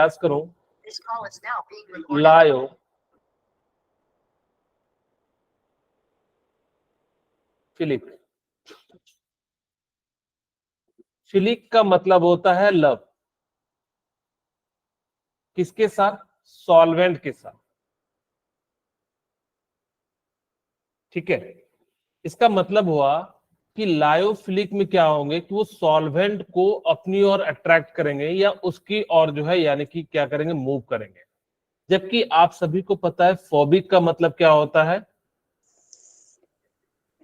प्रयास करूं लायो फिलिक। फिलिक का मतलब होता है लव। किसके साथ? सॉल्वेंट के साथ। ठीक है, इसका मतलब हुआ कि लायोफिलिक में क्या होंगे कि वो सॉल्वेंट को अपनी ओर अट्रैक्ट करेंगे या उसकी ओर जो है यानी कि क्या करेंगे, मूव करेंगे। जबकि आप सभी को पता है फोबिक का मतलब क्या होता है?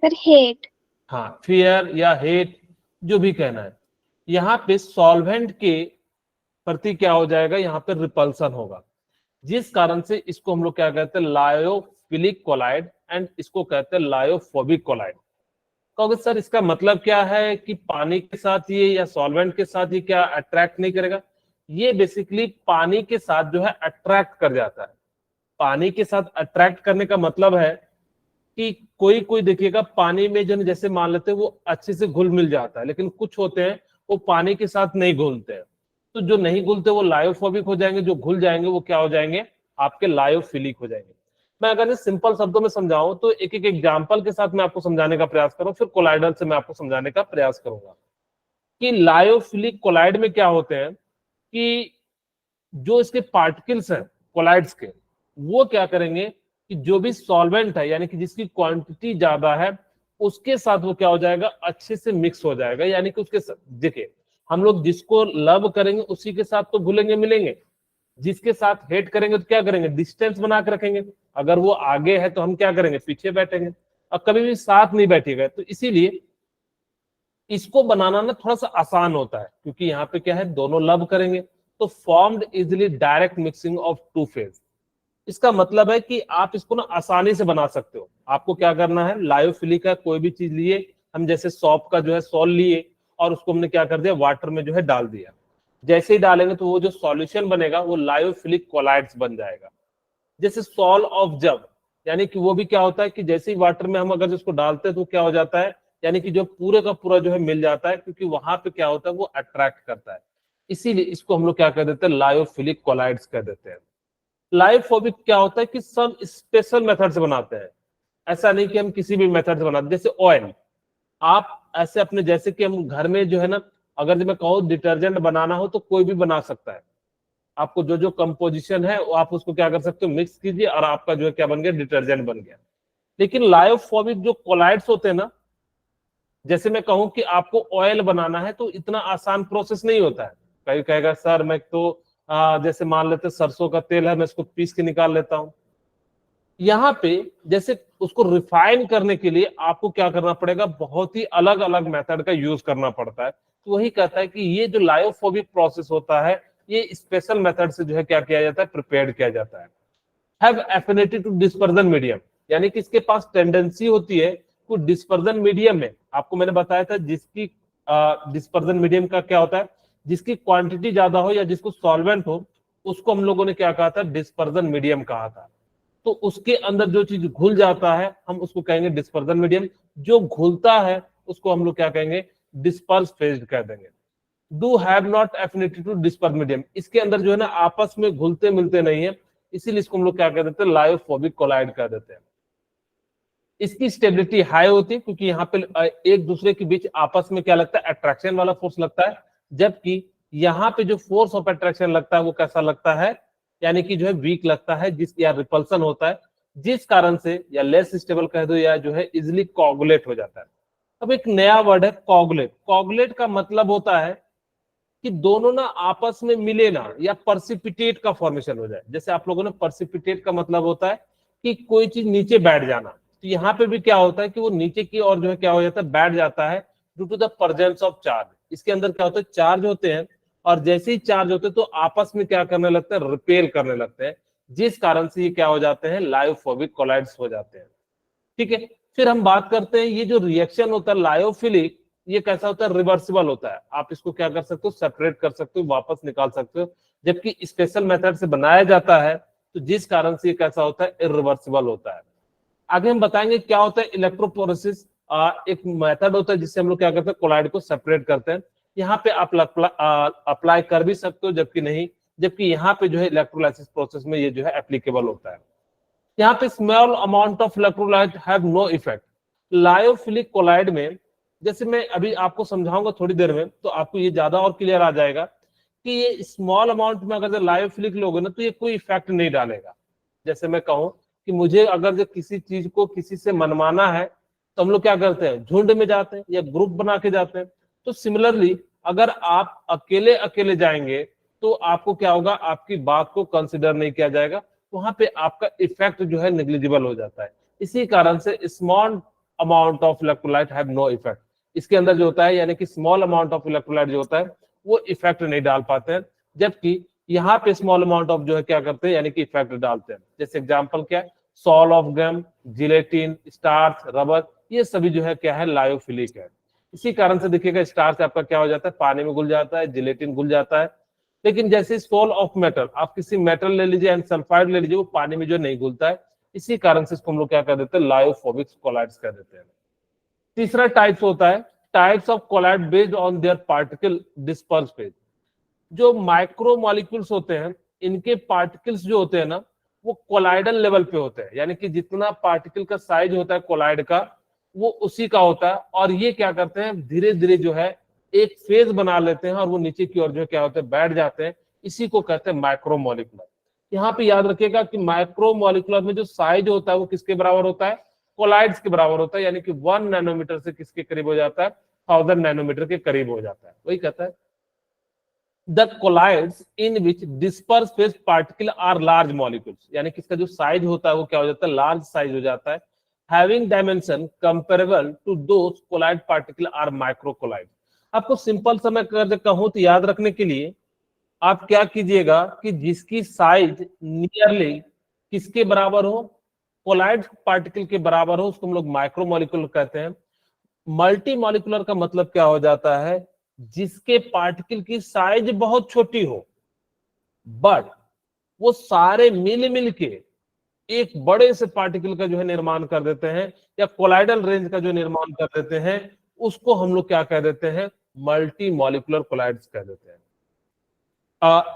Sir hate. हाँ, फियर या हेट, जो भी कहना है। यहाँ पे सॉल्वेंट के प्रति क्या हो जाएगा, यहाँ पे रिपल्सन होगा, जिस कारण से इसको हम लोग क्या कहते हैं, लायोफिलिक कोलाइड, एंड इसको कहते हैं लायोफोबिक कोलाइड। कहोगे सर इसका मतलब क्या है कि पानी के साथ ये या सॉल्वेंट के साथ ये क्या अट्रैक्ट नहीं करेगा? ये बेसिकली पानी के साथ जो है अट्रैक्ट कर जाता है। पानी के साथ अट्रैक्ट करने का मतलब है कि कोई कोई देखिएगा पानी में जो जैसे मान लेते हैं वो अच्छे से घुल मिल जाता है, लेकिन कुछ होते हैं वो पानी के साथ नहीं घुलते हैं। तो जो नहीं घुलते वो लायोफोबिक हो जाएंगे, जो घुल जाएंगे वो क्या हो जाएंगे, आपके लायोफिलिक हो जाएंगे। मैं अगर सिंपल शब्दों में समझाऊं तो एक एक एग्जांपल के साथ मैं आपको समझाने का प्रयास करूं, फिर कोलाइडल से मैं आपको समझाने का प्रयास करूंगा कि लायोफिलिक कोलाइड में क्या होते हैं कि जो इसके पार्टिकल्स हैं कोलाइड्स के, वो क्या करेंगे कि जो भी सॉल्वेंट है यानी कि जिसकी क्वांटिटी ज्यादा है उसके साथ वो क्या हो जाएगा, अच्छे से मिक्स हो जाएगा। यानी कि उसके साथ देखिए, हम लोग जिसको लव करेंगे उसी के साथ तो घुलेंगे मिलेंगे, जिसके साथ हेट करेंगे तो क्या करेंगे, डिस्टेंस बना के रखेंगे। अगर वो आगे है तो हम क्या करेंगे, पीछे बैठेंगे, और कभी भी साथ नहीं बैठेगा। तो इसीलिए इसको बनाना ना थोड़ा सा आसान होता है, क्योंकि यहाँ पे क्या है, दोनों लव करेंगे तो formed easily direct mixing of two phase. इसका मतलब है कि आप इसको ना आसानी से बना सकते हो। आपको क्या करना है, लायोफिलिक का कोई भी चीज लिए, हम जैसे सॉप का जो है सॉल लिए और उसको हमने क्या कर दिया, वाटर में जो है डाल दिया। जैसे ही डालेंगे तो वो जो सॉल्यूशन बनेगा वो लायोफिलिक कोलाइड्स बन जाएगा। जैसे सॉल ऑफ जब, यानी कि वो भी क्या होता है कि जैसे ही वाटर में हम अगर इसको डालते हैं तो क्या हो जाता है, यानी कि जो पूरे का पूरा जो है मिल जाता है, क्योंकि वहां पे क्या होता है वो अट्रैक्ट करता है। इसीलिए इसको हम लोग क्या कर देते हैं, लायोफिलिक कोलाइड्स कर देते हैं। लायोफोबिक क्या होता है कि सब स्पेशल मेथड से बनाते हैं। ऐसा नहीं कि हम किसी भी मेथड से बनाते, जैसे ऑयल, आप ऐसे अपने जैसे कि हम घर में जो है ना, अगर मैं कहूँ डिटर्जेंट बनाना हो तो कोई भी बना सकता है। आपको जो जो कंपोजिशन है वो आप उसको क्या कर सकते हो, मिक्स कीजिए और आपका जो है क्या बन गया, डिटर्जेंट बन गया। लेकिन लायोफोबिक जो कोलाइड्स होते हैं ना, जैसे मैं कहूं कि आपको ऑयल बनाना है तो इतना आसान प्रोसेस नहीं होता है। कहीं कहेगा सर मैं तो जैसे मान लेते सरसों का तेल है, मैं इसको पीस के निकाल लेता हूं। यहाँ पे जैसे उसको रिफाइन करने के लिए आपको क्या करना पड़ेगा, बहुत ही अलग अलग मेथड का यूज करना पड़ता है। तो वही कहता है कि ये जो लायोफोबिक प्रोसेस होता है ये स्पेशल मेथड से जो है क्या किया जाता है, प्रिपेयर किया जाता है। Have affinity to dispersion medium, यानी कि इसके पास टेंडेंसी होती है कि डिस्पर्जन मीडियम में, आपको मैंने बताया था जिसकी डिस्पर्जन मीडियम का क्या होता है, जिसकी क्वांटिटी ज्यादा हो या जिसको सॉल्वेंट हो उसको हम लोगों ने क्या कहा था, डिस्पर्जन मीडियम कहा था। तो उसके अंदर जो चीज घुल जाता है हम उसको कहेंगे डिस्पर्जन मीडियम, जो घुलता है उसको हम लोग क्या कहेंगे, डिस्पर्स फेज कह देंगे। Do have not affinity to disperse medium, इसके अंदर जो है ना आपस में घुलते मिलते नहीं है, इसीलिए इसको हम लोग क्या कह देते हैं, लायोफोबिक कोलाइड कह देते हैं। इसकी स्टेबिलिटी हाई होती है क्योंकि यहाँ पे एक दूसरे के बीच आपस में क्या लगता है, अट्रैक्शन वाला फोर्स लगता है। जबकि यहाँ पे जो फोर्स ऑफ अट्रैक्शन लगता है वो कैसा लगता है, यानी कि जो है वीक लगता है, जिस या रिपल्सन होता है, जिस कारण से या लेस स्टेबल कह दो या जो है इजिली कोगुलेट हो जाता है। अब एक नया वर्ड है कोगुलेट। कोगुलेट का मतलब होता है कि दोनों ना आपस में मिले ना या पर्सिपिटेट का फॉर्मेशन हो जाए। जैसे आप लोगों ने पर्सिपिटेट का मतलब होता है कि कोई चीज नीचे बैठ जाना, तो यहाँ पे भी क्या होता है कि वो नीचे की ओर जो है क्या हो जाता है, बैठ जाता है due to the presence of charge. इसके अंदर क्या होता है, चार्ज होते हैं, और जैसे ही चार्ज होते हैं तो आपस में क्या करने लगते हैं, रिपेल करने लगते हैं, जिस कारण से ये क्या हो जाते हैं, लायोफोबिक कोलाइड्स हो जाते हैं। ठीक है, फिर हम बात करते हैं ये जो रिएक्शन होता है लायोफिलिक, ये कैसा होता है, रिवर्सिबल होता है। आप इसको क्या कर सकते हो, सेपरेट कर सकते हो, वापस निकाल सकते हो। जबकि स्पेशल मेथड से बनाया जाता है तो जिस कारण से ये कैसा होता है, इरिवर्सिबल होता है। आगे हम बताएंगे क्या होता है इलेक्ट्रोपोरेसिस। एक मेथड होता है जिससे हम लोग क्या करते हैं, कोलाइड को सेपरेट करते हैं। यहाँ पे आप अप्लाई कर भी सकते हो, जबकि नहीं जबकि यहाँ पे जो है इलेक्ट्रोलाइसिस प्रोसेस में ये जो है एप्लीकेबल होता है। यहाँ पे small amount of electrolyte have no effect. Lyophilic colloid में, जैसे मैं अभी आपको समझाऊंगा थोड़ी देर में, तो आपको ये ज्यादा और क्लियर आ जाएगा कि ये स्मॉल अमाउंट में अगर लायोफिलिक लोगे ना तो ये कोई इफेक्ट नहीं डालेगा। जैसे मैं कहूँ कि मुझे अगर जो किसी चीज को किसी से मनवाना है तो हम लोग क्या करते हैं, झुंड में जाते हैं या ग्रुप बना के जाते हैं। तो सिमिलरली अगर आप अकेले अकेले जाएंगे तो आपको क्या होगा, आपकी बात को कंसिडर नहीं किया जाएगा, वहां पे आपका इफेक्ट जो है नेग्लिजिबल हो जाता है। इसी कारण से small amount of electrolyte have no effect. इसके अंदर जो होता है यानी कि स्मॉल अमाउंट ऑफ इलेक्ट्रोलाइट जो होता है वो इफेक्ट नहीं डाल पाते हैं, जबकि यहाँ पे स्मॉल अमाउंट ऑफ जो है क्या करते हैं यानी कि इफेक्ट डालते हैं। जैसे एग्जांपल क्या है, sol of gum, gelatin, starch, rubber, ये सभी जो है क्या है, लायोफिलिक है। इसी कारण से देखिएगा स्टार्च आपका क्या हो जाता है, पानी में घुल जाता है, जिलेटिन घुल जाता है। लेकिन जैसे सोल ऑफ मेटल, आप किसी मेटल ले लीजिए एंड सल्फाइड ले लीजिए, वो पानी में जो नहीं घुलता है। इसी कारण से इसको हम लोग क्या कर देते हैं, लायोफोबिक कोलाइड्स कह देते हैं। तीसरा टाइप्स होता है types of colloid based on their particle disperse phase. जो माइक्रो मॉलिक्यूल्स होते हैं इनके पार्टिकल्स जो होते हैं ना वो कोलाइडल लेवल पे होते हैं, यानी कि जितना पार्टिकल का साइज होता है कोलाइड का वो उसी का होता है। और ये क्या करते हैं, धीरे धीरे जो है एक फेज बना लेते हैं और वो नीचे की ओर जो क्या होते हैं, बैठ जाते हैं। इसी को कहते हैं माइक्रो मॉलिक्यूलर। यहाँ पे याद रखिएगा कि माइक्रो मॉलिक्यूलर में जो साइज होता है वो किसके बराबर होता है, कोलाइड्स के बराबर होता है, यानी कि 1 नैनोमीटर से किसके करीब हो जाता है, 1000 नैनोमीटर के करीब हो जाता है। वही कहता है the colloids in which disperse phase particle are large molecules, यानी कि इसका जो साइज होता है वो क्या हो जाता है, लार्ज साइज हो जाता है। Having dimension comparable to those colloid particle are micro colloid. आपको सिंपल सा मैं कहूं तो याद रखने के लिए आप क्या कीजिएगा कि जिसकी साइज नियरली किसके बराबर हो, कोलाइड पार्टिकल के बराबर हो, उसको हम लोग माइक्रो मॉलिक्यूलर कहते हैं। मल्टी मॉलिक्यूलर का मतलब क्या हो जाता है, जिसके पार्टिकल की साइज बहुत छोटी हो बट वो सारे मिल के एक बड़े से पार्टिकल का जो है निर्माण कर देते हैं, या कोलाइडल रेंज का जो निर्माण कर देते हैं, उसको हम लोग क्या कह देते हैं, मल्टी मॉलिक्यूलर कोलाइड्स कह देते हैं।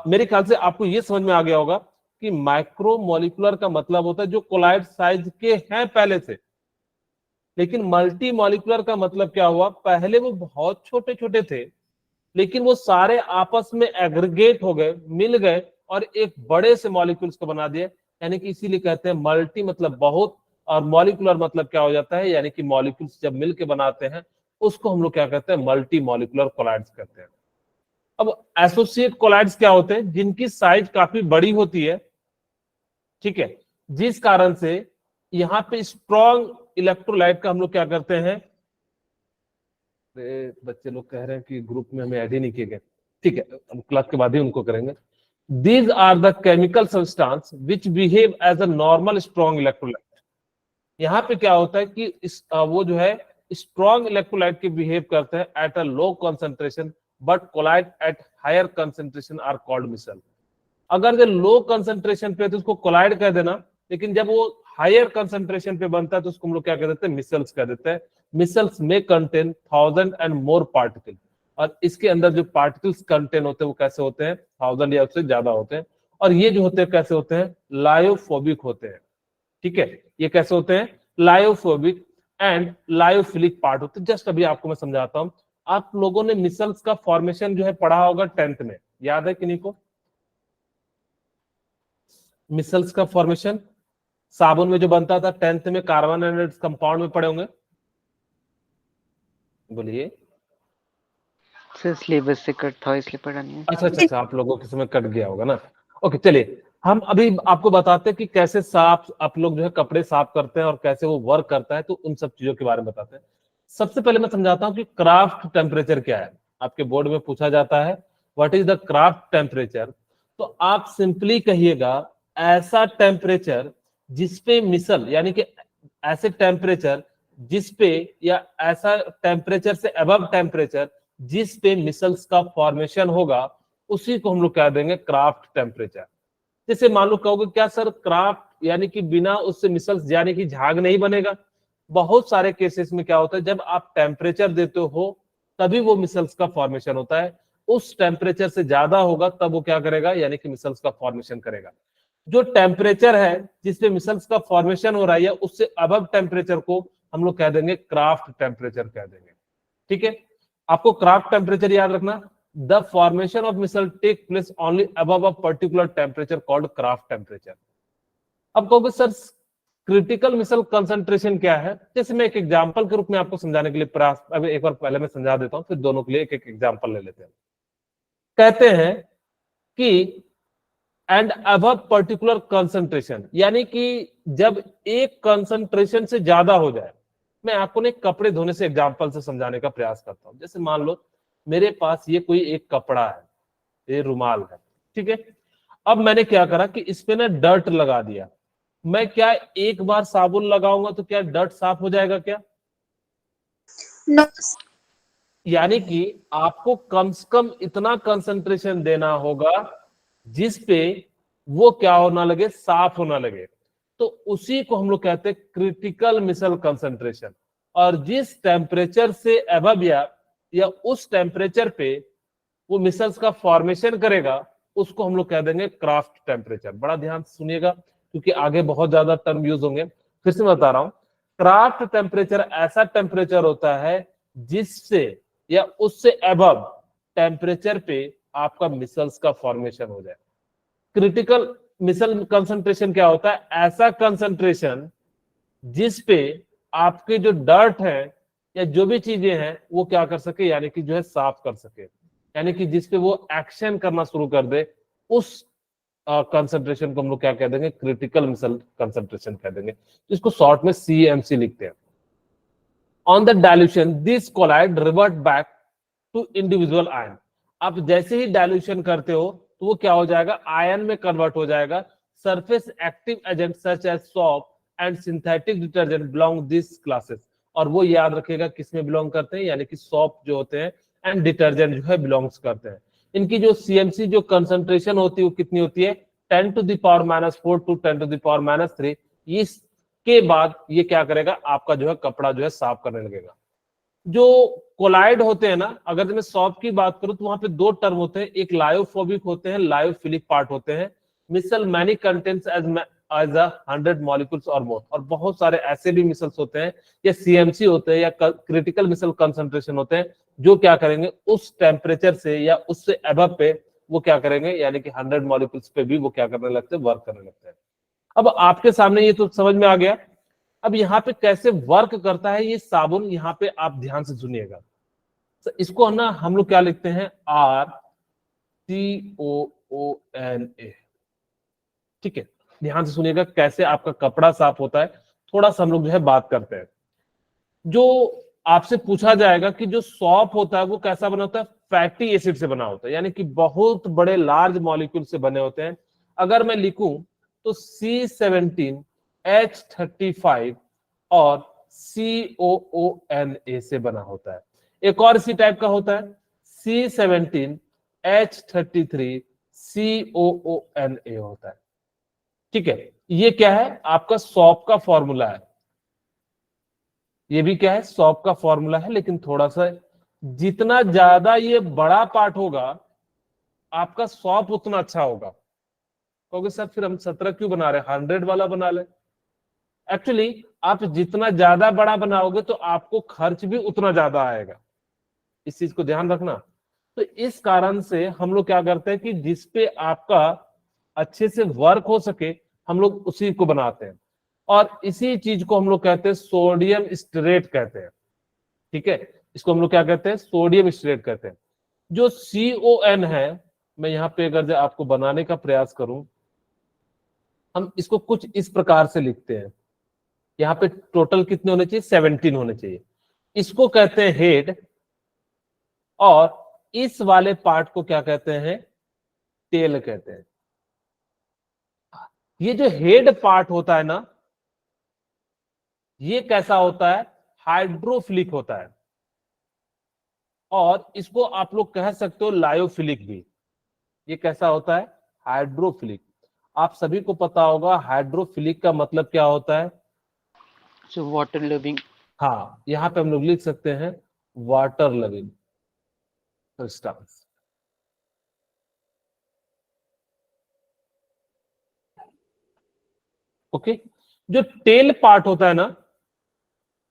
मेरे ख्याल से आपको ये समझ में आ गया होगा कि माइक्रो मॉलिक्यूलर का मतलब होता है जो कोलाइड साइज के हैं पहले से, लेकिन मल्टी मॉलिक्यूलर का मतलब क्या हुआ, पहले वो बहुत छोटे छोटे थे लेकिन वो सारे आपस में एग्रीगेट हो गए, मिल गए और एक बड़े से मॉलिक्यूल्स को बना दिए। यानी कि इसीलिए कहते हैं मल्टी मतलब बहुत, और मॉलिक्यूलर मतलब क्या हो जाता है, यानी कि मॉलिक्यूल्स जब मिलके बनाते हैं उसको हम लोग क्या कहते हैं, मल्टी मॉलिक्यूलर कोलाइड्स कहते हैं। अब एसोसिएट कोलाइड्स क्या होते हैं, जिनकी साइज काफी बड़ी होती है, ठीक है, जिस कारण से यहाँ पे स्ट्रॉन्ग इलेक्ट्रोलाइट का हम लोग क्या करते हैं, बच्चे लोग कह रहे हैं कि ग्रुप में हमें ऐड ही नहीं किए गए, ठीक है हम क्लास के बाद ही उनको करेंगे। These are the chemical substance which behave as a normal strong electrolyte। यहाँ पे क्या होता है कि वो जो है स्ट्रॉन्ग इलेक्ट्रोलाइट के बिहेव करते हैं at a low concentration but colloid at higher concentration are called micelle. अगर जो लो कंसंट्रेशन पे तो उसको कोलाइड कह देना, लेकिन जब वो हायर कंसंट्रेशन पे बनता है तो उसको हम लोग क्या कह देते हैं, मिसल्स कह देते हैं। मिसल्स में कंटेन 1000 एंड मोर पार्टिकल, और इसके अंदर जो पार्टिकल्स कंटेन होते हैं वो कैसे होते हैं, 1000 या उससे ज्यादा होते हैं। और ये जो होते हैं कैसे होते हैं, लायोफोबिक होते हैं, ठीक है, ये कैसे होते हैं, लायोफोबिक एंड लायोफिलिक पार्ट होते हैं। जस्ट अभी आपको मैं समझाता हूं। आप लोगों ने मिसल्स का फॉर्मेशन जो है पढ़ा होगा 10th में, याद है किन्हीं को, मिसल्स का फॉर्मेशन साबुन में जो बनता था 10th में, कार्बन एंड कंपाउंड में पढ़े होंगे, बोलिए। सिलेबस से कट था इसलिए पढ़ा नहीं है। अच्छा, आप लोगों के समय कट गया होगा ना। ओके चलिए, हम अभी आपको बताते हैं कि कैसे साफ आप लोग जो है कपड़े साफ करते हैं और कैसे वो वर्क करता है, तो उन सब चीजों के बारे में बताते हैं। सबसे पहले मैं समझाता हूं कि क्राफ्ट टेम्परेचर क्या है। आपके बोर्ड में पूछा जाता है what is the craft temperature, तो आप सिंपली कहिएगा ऐसा टेम्परेचर जिसपे मिसल, यानी कि ऐसे टेम्परेचर जिसपे, या ऐसा टेम्परेचर से अबव टेम्परेचर जिस पे मिसल्स का फॉर्मेशन होगा, उसी को हम लोग कह देंगे क्राफ्ट टेम्परेचर। जैसे मान लो कहोगे क्या सर क्राफ्ट यानी कि बिना उससे मिसल्स यानी कि झाग नहीं बनेगा। बहुत सारे केसेस में क्या होता है, जब आप टेम्परेचर देते हो तभी वो मिसल्स का फॉर्मेशन होता है। उस टेम्परेचर से ज्यादा होगा तब वो क्या करेगा, यानी कि मिसल्स का फॉर्मेशन करेगा। जो टेम्परेचर है जिसपे मिसल्स का फॉर्मेशन हो रहा है, उससे अबव टेम्परेचर को हम लोग कह देंगे क्राफ्ट टेम्परेचर कह देंगे। ठीक है, आपको क्राफ्ट टेम्परेचर याद रखना। The formation of micelle take place only above a particular temperature called kraft temperature. अब कहोगे सर क्रिटिकल मिसल कंसंट्रेशन क्या है? जैसे मैं एक एग्जांपल के रूप में आपको समझाने के लिए प्रयास, अभी एक बार पहले मैं समझा देता हूं, फिर दोनों के लिए एक एक एग्जांपल ले लेते हैं। कहते हैं कि एंड अबव पर्टिकुलर कंसंट्रेशन, यानी कि जब एक कंसंट्रेशन से ज्यादा हो जाए। मैं आपको ने कपड़े धोने से एग्जांपल से समझाने का प्रयास करता हूं। जैसे मान लो मेरे पास ये कोई एक कपड़ा है, ये रुमाल है, ठीक है। अब मैंने क्या करा कि इस पे ना डर्ट लगा दिया। मैं क्या एक बार साबुन लगाऊंगा तो क्या डर्ट साफ हो जाएगा क्या? नो। यानी कि आपको कम से कम इतना कंसंट्रेशन देना होगा जिस पे वो क्या होना लगे, साफ होना लगे। तो उसी को हम लोग कहते हैं क्रिटिकल मिसल कंसंट्रेशन। और जिस टेम्परेचर से अबव या उस टेम्परेचर पे वो मिसल्स का फॉर्मेशन करेगा, उसको हम लोग कह देंगे क्राफ्ट टेम्परेचर। बड़ा ध्यान से सुनिएगा क्योंकि आगे बहुत ज्यादा टर्म यूज होंगे। फिर से मैं बता रहा हूं, क्राफ्ट टेम्परेचर ऐसा टेम्परेचर होता है जिससे या उससे अबव टेम्परेचर पे आपका मिसल्स का फॉर्मेशन हो जाए। क्रिटिकल मिसल कंसंट्रेशन क्या होता है? ऐसा कंसंट्रेशन जिस पे आपके जो डर्ट है या जो भी चीजें हैं वो क्या कर सके, यानी कि जो है साफ कर सके, यानी कि जिस पे वो एक्शन करना शुरू कर दे, उस कंसंट्रेशन को हम लोग क्या कह देंगे, क्रिटिकल मिसल कंसंट्रेशन कह देंगे। इसको शॉर्ट में CMC लिखते हैं। On the dilution this colloid revert back to individual ion. आप जैसे ही डाइल्यूशन करते हो तो वो क्या हो जाएगा, आयन में कन्वर्ट हो जाएगा। Surface active agent such as soap and synthetic detergent belong this classes. और वो याद रखेगा किस में बिलोंग करते हैं, यानी कि सॉप जो होते हैं एंड डिटर्जेंट जो है बिलोंग्स करते हैं। इनकी जो CMC जो कंसंट्रेशन होती है वो कितनी होती है, 10⁻⁻⁴ टू 10⁻⁻3। इसके बाद ये क्या करेगा, आपका जो है कपड़ा जो है साफ करने लगेगा। जो कोलाइड होते हैं ना, अगर मैं सॉप की बात करूं तो वहां पे दो टर्म होते हैं, एक लायोफोबिक होते हैं, लायोफिलिक पार्ट होते हैं। मिसल मैनी कंटेंट्स एज 100 मॉलिक्यूल्स और मोर। और बहुत सारे ऐसे भी मिसल्स होते हैं या CMC होते हैं या क्रिटिकल मिसल कंसंट्रेशन होते हैं जो क्या करेंगे, उस टेम्परेचर से या उससे अबव पे वो क्या करेंगे, यानी कि 100 मॉलिक्यूल्स पे भी वो क्या करने लगते हैं, वर्क करने लगते हैं। अब आपके सामने ये तो समझ में आ गया। अब यहाँ पे कैसे वर्क करता है ये साबुन, यहाँ पे आप ध्यान से सुनिएगा। तो इसको ना हम लोग क्या लिखते हैं, RCOONA। ठीक है, ध्यान से सुनिएगा कैसे आपका कपड़ा साफ होता है। थोड़ा सा हम लोग जो है बात करते हैं। जो आपसे पूछा जाएगा कि जो सॉप होता है वो कैसा बना होता है, फैटी एसिड से बना होता है, यानी कि बहुत बड़े लार्ज मॉलिक्यूल से बने होते हैं। अगर मैं लिखूं तो C17H35 और COONA से बना होता है। एक और इसी टाइप का होता है C17H33 COONA होता है। ठीक है, ये क्या है, आपका सॉप का फॉर्मूला है। ये भी क्या है, सॉप का फॉर्मूला है, लेकिन थोड़ा सा जितना ज्यादा ये बड़ा पार्ट होगा आपका सॉप उतना अच्छा होगा। कहोगे सर फिर हम 17 क्यों बना रहे हैं, 100 वाला बना ले। एक्चुअली आप जितना ज्यादा बड़ा बनाओगे तो आपको खर्च भी उतना ज्यादा आएगा, इस चीज को ध्यान रखना। तो इस कारण से हम लोग क्या करते हैं कि जिसपे आपका अच्छे से वर्क हो सके हम लोग उसी को बनाते हैं। और इसी चीज को हम लोग कहते हैं सोडियम स्टेरेट कहते हैं। ठीक है, इसको हम लोग क्या कहते हैं, सोडियम स्टेरेट कहते हैं। जो CON है, मैं यहाँ पे अगर आपको बनाने का प्रयास करूं, हम इसको कुछ इस प्रकार से लिखते हैं। यहाँ पे टोटल कितने होने चाहिए, 17 होने चाहिए। इसको कहते हैं हेड, और इस वाले पार्ट को क्या कहते हैं, टेल कहते हैं। ये जो हेड पार्ट होता है ना, ये कैसा होता है, हाइड्रोफिलिक होता है। और इसको आप लोग कह सकते हो लायोफिलिक भी। ये कैसा होता है, हाइड्रोफिलिक। आप सभी को पता होगा हाइड्रोफिलिक का मतलब क्या होता है। So water loving. हाँ, यहां पे हम लोग लिख सकते हैं वाटर लविंग सब्सटेंस। ओके, जो टेल पार्ट होता है ना,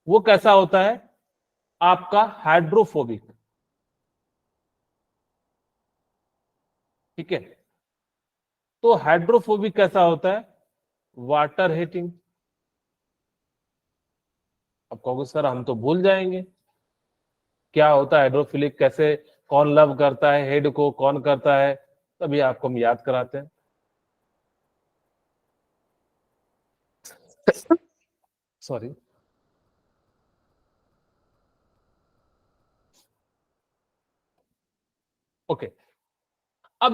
वो कैसा होता है आपका हाइड्रोफोबिक। ठीक है, तो हाइड्रोफोबिक कैसा होता है, वाटर हीटिंग। अब कहोगे सर हम तो भूल जाएंगे क्या होता है हाइड्रोफिलिक, कैसे, कौन लव करता है हेड को, कौन करता है, तभी आपको हम याद कराते हैं। Sorry, okay. अब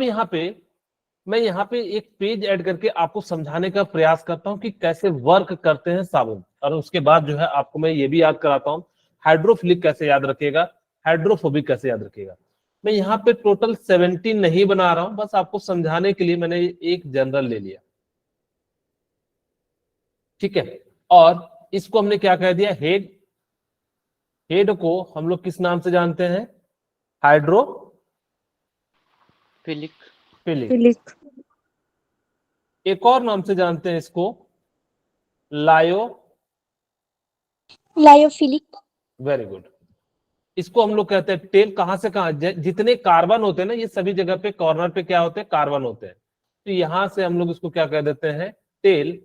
मैं यहाँ पे एक पेज ऐड करके आपको समझाने का प्रयास करता हूँ कि कैसे वर्क करते हैं साबुन, और उसके बाद जो है आपको मैं ये भी याद कराता हूँ हाइड्रोफिलिक कैसे याद रखिएगा, हाइड्रोफोबिक कैसे याद रखिएगा। मैं यहाँ पे टोटल 17 नहीं बना रहा हूं, बस आपको समझाने के लिए मैंने एक जनरल ले लिया। ठीक है, और इसको हमने क्या कह दिया, हेड। हेड को हम लोग किस नाम से जानते हैं, हाइड्रोफिलिक। Philic. एक और नाम से जानते हैं इसको, लायो। Lyophilic. Very good. इसको हम लोग कहते हैं टेल। कहां से कहां, जितने कार्बन होते हैं ना, ये सभी जगह पे कॉर्नर पे क्या होते हैं, कार्बन होते हैं। तो यहां से हम लोग इसको क्या कह देते हैं, टेल।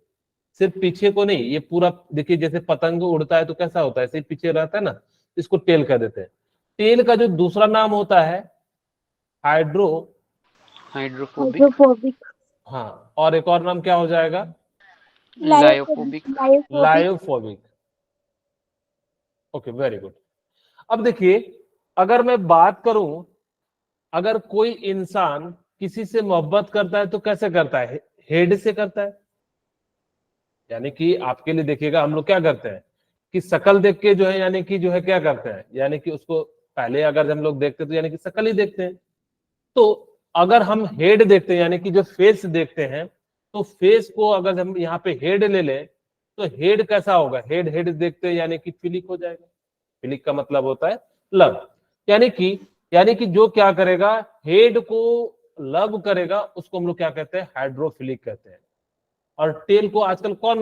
सिर्फ पीछे को नहीं, ये पूरा देखिए, जैसे पतंग उड़ता है तो कैसा होता है, ऐसे ही पीछे रहता है ना, इसको टेल कह देते हैं। टेल का जो दूसरा नाम होता है Hydrophobic. Hydrophobic. हाँ, और एक और नाम क्या हो जाएगा, Lyophobic. Lyophobic. Okay, very good. अब देखिए, अगर मैं बात करूं, अगर कोई इंसान किसी से मोहब्बत करता है तो कैसे करता है, हेड से करता है। यानी कि आपके लिए देखिएगा, हम लोग क्या करते हैं कि शकल देख के जो है, यानी कि जो है क्या करते हैं, यानी कि उसको पहले अगर हम लोग देखते हैं तो यानी कि शकल ही देखते हैं। तो अगर हम हेड देखते हैं, यानी कि जो फेस देखते हैं, तो फेस को अगर हम यहाँ पे हेड ले लें तो हेड कैसा होगा, हेड हेड देखते हैं यानी कि फिलिक हो जाएगा। फिलिक का मतलब होता है लव। यानी कि जो क्या करेगा, हेड को लव करेगा, उसको हम लोग क्या कहते हैं, हाइड्रोफिलिक कहते हैं। और टेल को आजकल कौन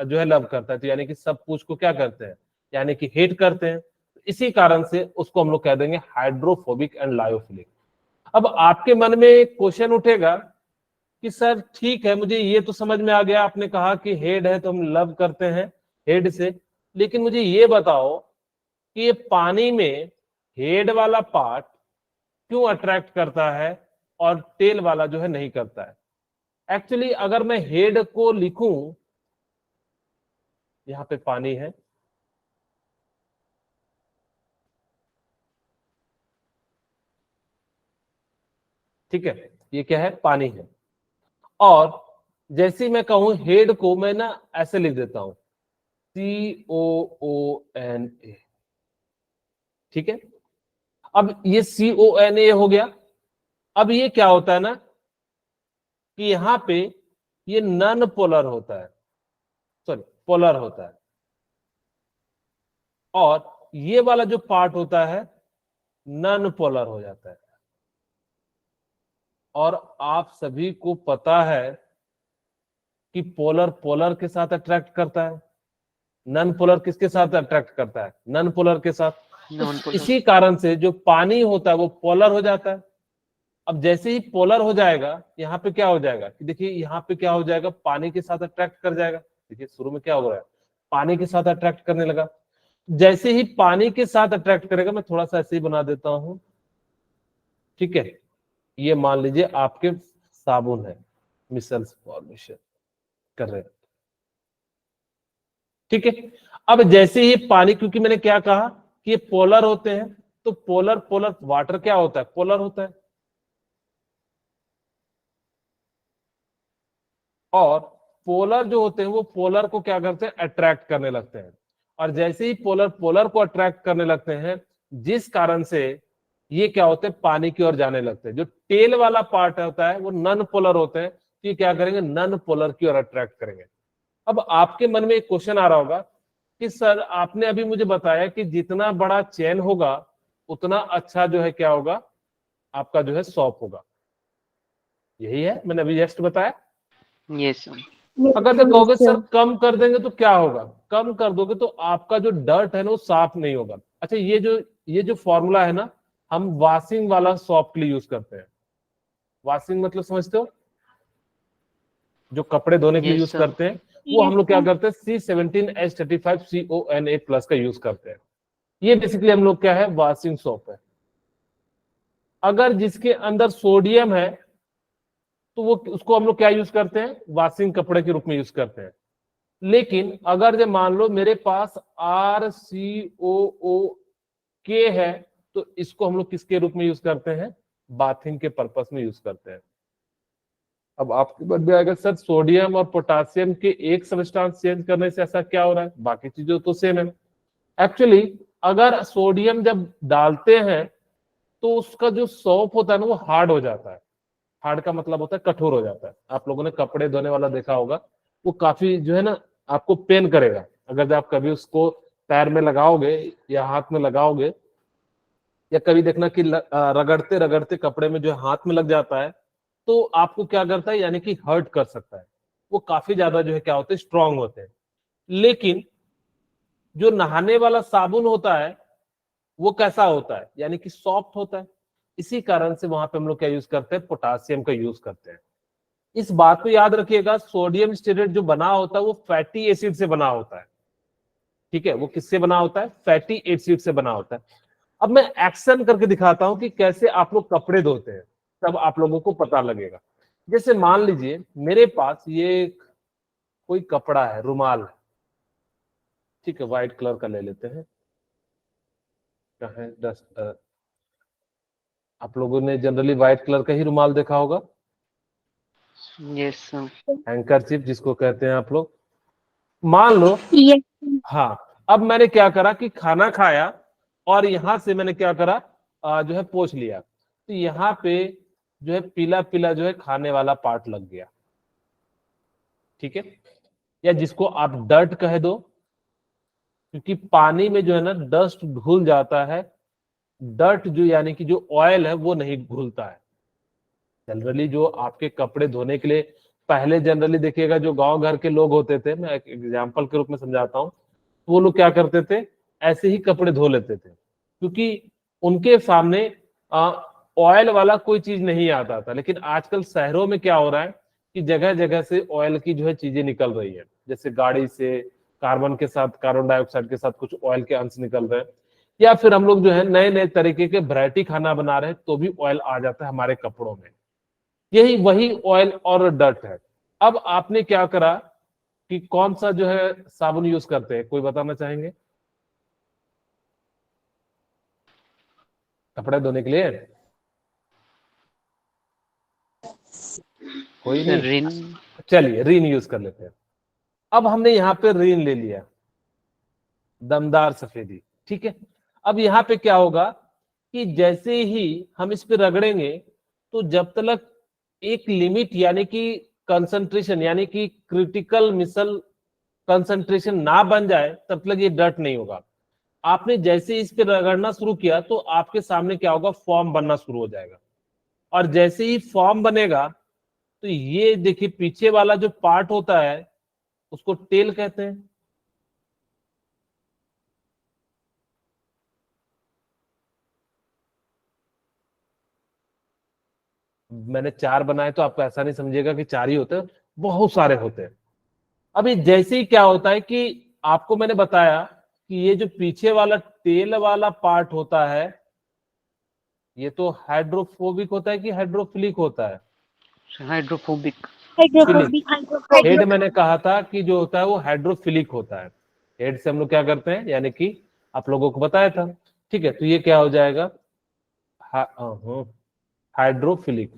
जो है लव करता है, तो यानी कि सब कुछ को क्या करते हैं, यानी कि हेट करते हैं। इसी कारण से उसको हम लोग कह देंगे हाइड्रोफोबिक एंड लायोफिलिक। अब आपके मन में एक क्वेश्चन उठेगा कि सर ठीक है, मुझे ये तो समझ में आ गया, आपने कहा कि हेड है तो हम लव करते हैं हेड से, लेकिन मुझे ये बताओ कि ये पानी में हेड वाला पार्ट क्यों अट्रैक्ट करता है और टेल वाला जो है नहीं करता है। एक्चुअली अगर मैं हेड को लिखूं, यहां पे पानी है, ठीक है, ये क्या है, पानी है। और जैसे ही मैं कहूं हेड को, मैं ना ऐसे लिख देता हूं, COONA। ठीक है, अब ये CONA हो गया। अब ये क्या होता है ना कि यहां पे ये नॉन पोलर होता है, सॉरी पोलर होता है, और ये वाला जो पार्ट होता है नॉन पोलर हो जाता है। और आप सभी को पता है कि पोलर पोलर के साथ अट्रैक्ट करता है, नॉन पोलर किसके साथ अट्रैक्ट करता है, नॉन पोलर के साथ। तो Non-polar. इसी कारण से जो पानी होता है वो पोलर हो जाता है। अब जैसे ही पोलर हो जाएगा, यहाँ पे क्या हो जाएगा कि देखिए, यहाँ पे क्या हो जाएगा, पानी के साथ अट्रैक्ट कर जाएगा। देखिए शुरू में क्या हो रहा है, पानी के साथ अट्रैक्ट करने लगा। जैसे ही पानी के साथ अट्रैक्ट करेगा, मैं थोड़ा सा ऐसे ही बना देता हूं, ठीक है, ये मान लीजिए आपके साबुन है, मिसल्स फॉर्मेशन कर रहे हैं, ठीक है। अब जैसे ही पानी, क्योंकि मैंने क्या कहा कि ये पोलर होते हैं, तो पोलर पोलर वाटर क्या होता है, पोलर होता है। और पोलर जो होते हैं वो पोलर को क्या करते हैं, अट्रैक्ट करने लगते हैं। और जैसे ही पोलर पोलर को अट्रैक्ट करने लगते हैं, जिस कारण से ये क्या होते हैं, पानी की ओर जाने लगते हैं। जो टेल वाला पार्ट होता है वो नॉन पोलर होते हैं, तो ये क्या करेंगे, नॉन पोलर की ओर अट्रैक्ट करेंगे। अब आपके मन में एक क्वेश्चन आ रहा होगा कि सर आपने अभी मुझे बताया कि जितना बड़ा चेन होगा उतना अच्छा जो है क्या होगा, आपका जो है सॉप होगा। यही है मैंने अभी जस्ट बताया। Yes, sir. अगर जो कहोगे सर कम कर देंगे तो क्या होगा, कम कर दोगे तो आपका जो डर्ट है ना वो साफ नहीं होगा। अच्छा, ये जो फॉर्मूला है ना, हम वॉशिंग वाला सॉप के लिए यूज करते हैं। वॉशिंग मतलब समझते हो, जो कपड़े धोने के लिए यस यूज सर। करते हैं, वो हम लोग क्या करते हैं C17H35CONA+ का यूज करते हैं। ये बेसिकली हम लोग क्या है, वॉशिंग सोप है। अगर जिसके अंदर सोडियम है तो वो उसको हम लोग क्या यूज करते हैं, वॉशिंग कपड़े के रूप में यूज करते हैं। लेकिन अगर जब मान लो मेरे पास RCOO है, तो इसको हम लोग किसके रूप में यूज करते हैं, बाथिंग के पर्पस में यूज करते हैं। अब आपके मन में आएगा सर सोडियम और पोटासियम के एक सब्सटेंस चेंज करने से ऐसा क्या हो रहा है, बाकी चीजें तो सेम है। एक्चुअली अगर सोडियम जब डालते हैं तो उसका जो सोप होता है ना वो हार्ड हो जाता है। हार्ड का मतलब होता है कठोर हो जाता है। आप लोगों ने कपड़े धोने वाला देखा होगा, वो काफी जो है ना आपको पेन करेगा। अगर जब आप कभी उसको पैर में लगाओगे या हाथ में लगाओगे, या कभी देखना कि रगड़ते रगड़ते कपड़े में जो हाथ में लग जाता है, तो आपको क्या करता है, यानी कि हर्ट कर सकता है। वो काफी ज्यादा जो है क्या होते हैं, स्ट्रांग होते हैं। लेकिन जो नहाने वाला साबुन होता है वो कैसा होता है, यानी कि सॉफ्ट होता है। इसी कारण से वहां पे हम लोग क्या यूज करते हैं, पोटासियम का यूज करते हैं। इस बात को याद रखिएगा, सोडियम स्टेरेट जो बना होता है वो फैटी एसिड से बना होता है। ठीक है, वो किससे बना होता है, फैटी एसिड से बना होता है। अब मैं एक्शन करके दिखाता हूं कि कैसे आप लोग कपड़े धोते हैं, तब आप लोगों को पता लगेगा। जैसे मान लीजिए मेरे पास ये कोई कपड़ा है, रुमाल है, ठीक है, व्हाइट कलर का ले लेते हैं। क्या है, आप लोगों ने जनरली व्हाइट कलर का ही रुमाल देखा होगा, यस सर। हैंकरचिप जिसको कहते हैं आप लोग। मान लो, Yes. हाँ, अब मैंने क्या करा कि खाना खाया और यहां से मैंने क्या करा, जो है पोंछ लिया, तो यहाँ पे जो है पीला पीला जो है खाने वाला पार्ट लग गया। ठीक है, या जिसको आप डर्ट कह दो, क्योंकि पानी में जो है ना डस्ट घुल जाता है। डर्ट जो यानी कि जो ऑयल है वो नहीं घुलता है। जनरली जो आपके कपड़े धोने के लिए, पहले जनरली देखिएगा जो गांव घर के लोग होते थे, मैं एक एग्जांपल के रूप में समझाता हूँ, वो लोग क्या करते थे, ऐसे ही कपड़े धो लेते थे, क्योंकि उनके सामने ऑयल वाला कोई चीज नहीं आता था। लेकिन आजकल शहरों में क्या हो रहा है कि जगह जगह से ऑयल की जो है चीजें निकल रही है, जैसे गाड़ी से कार्बन के साथ, कार्बन डाइऑक्साइड के साथ कुछ ऑयल के अंश निकल रहे हैं, या फिर हम लोग जो है नए नए तरीके के वैरायटी खाना बना रहे हैं तो भी ऑयल आ जाता है हमारे कपड़ों में। यही वही ऑयल और डर्ट है। अब आपने क्या करा कि कौन सा जो है साबुन यूज करते हैं, कोई बताना चाहेंगे कपड़े धोने के लिए? कोई नहीं, रिन। चलिए रिन यूज कर लेते हैं। अब हमने यहाँ पे रिन ले लिया, दमदार सफेदी। ठीक है, अब यहाँ पे क्या होगा कि जैसे ही हम इस पे रगड़ेंगे, तो जब तक एक लिमिट यानी कि कंसंट्रेशन यानी कि क्रिटिकल मिसल कंसंट्रेशन ना बन जाए, तब तक ये डर्ट नहीं होगा। आपने जैसे इस पे रगड़ना शुरू किया तो आपके सामने क्या होगा, फॉर्म बनना शुरू हो जाएगा। और जैसे ही फॉर्म बनेगा, तो ये देखिए पीछे वाला जो पार्ट होता है उसको टेल कहते हैं। मैंने 4 बनाए तो आपको ऐसा नहीं समझिएगा कि 4 ही होते हैं, बहुत सारे होते हैं। अभी जैसे ही क्या होता है कि आपको मैंने बताया कि ये जो पीछे वाला टेल वाला पार्ट होता है, ये तो हाइड्रोफोबिक होता है कि हाइड्रोफिलिक होता है? हाइड्रोफोबिक। Hydrophobic. हेड मैंने कहा था कि जो होता है वो हाइड्रोफिलिक होता है। हेड से हम लोग क्या करते हैं, यानी कि आप लोगों को बताया था। ठीक है, तो ये क्या हो जाएगा, हाइड्रोफिलिक।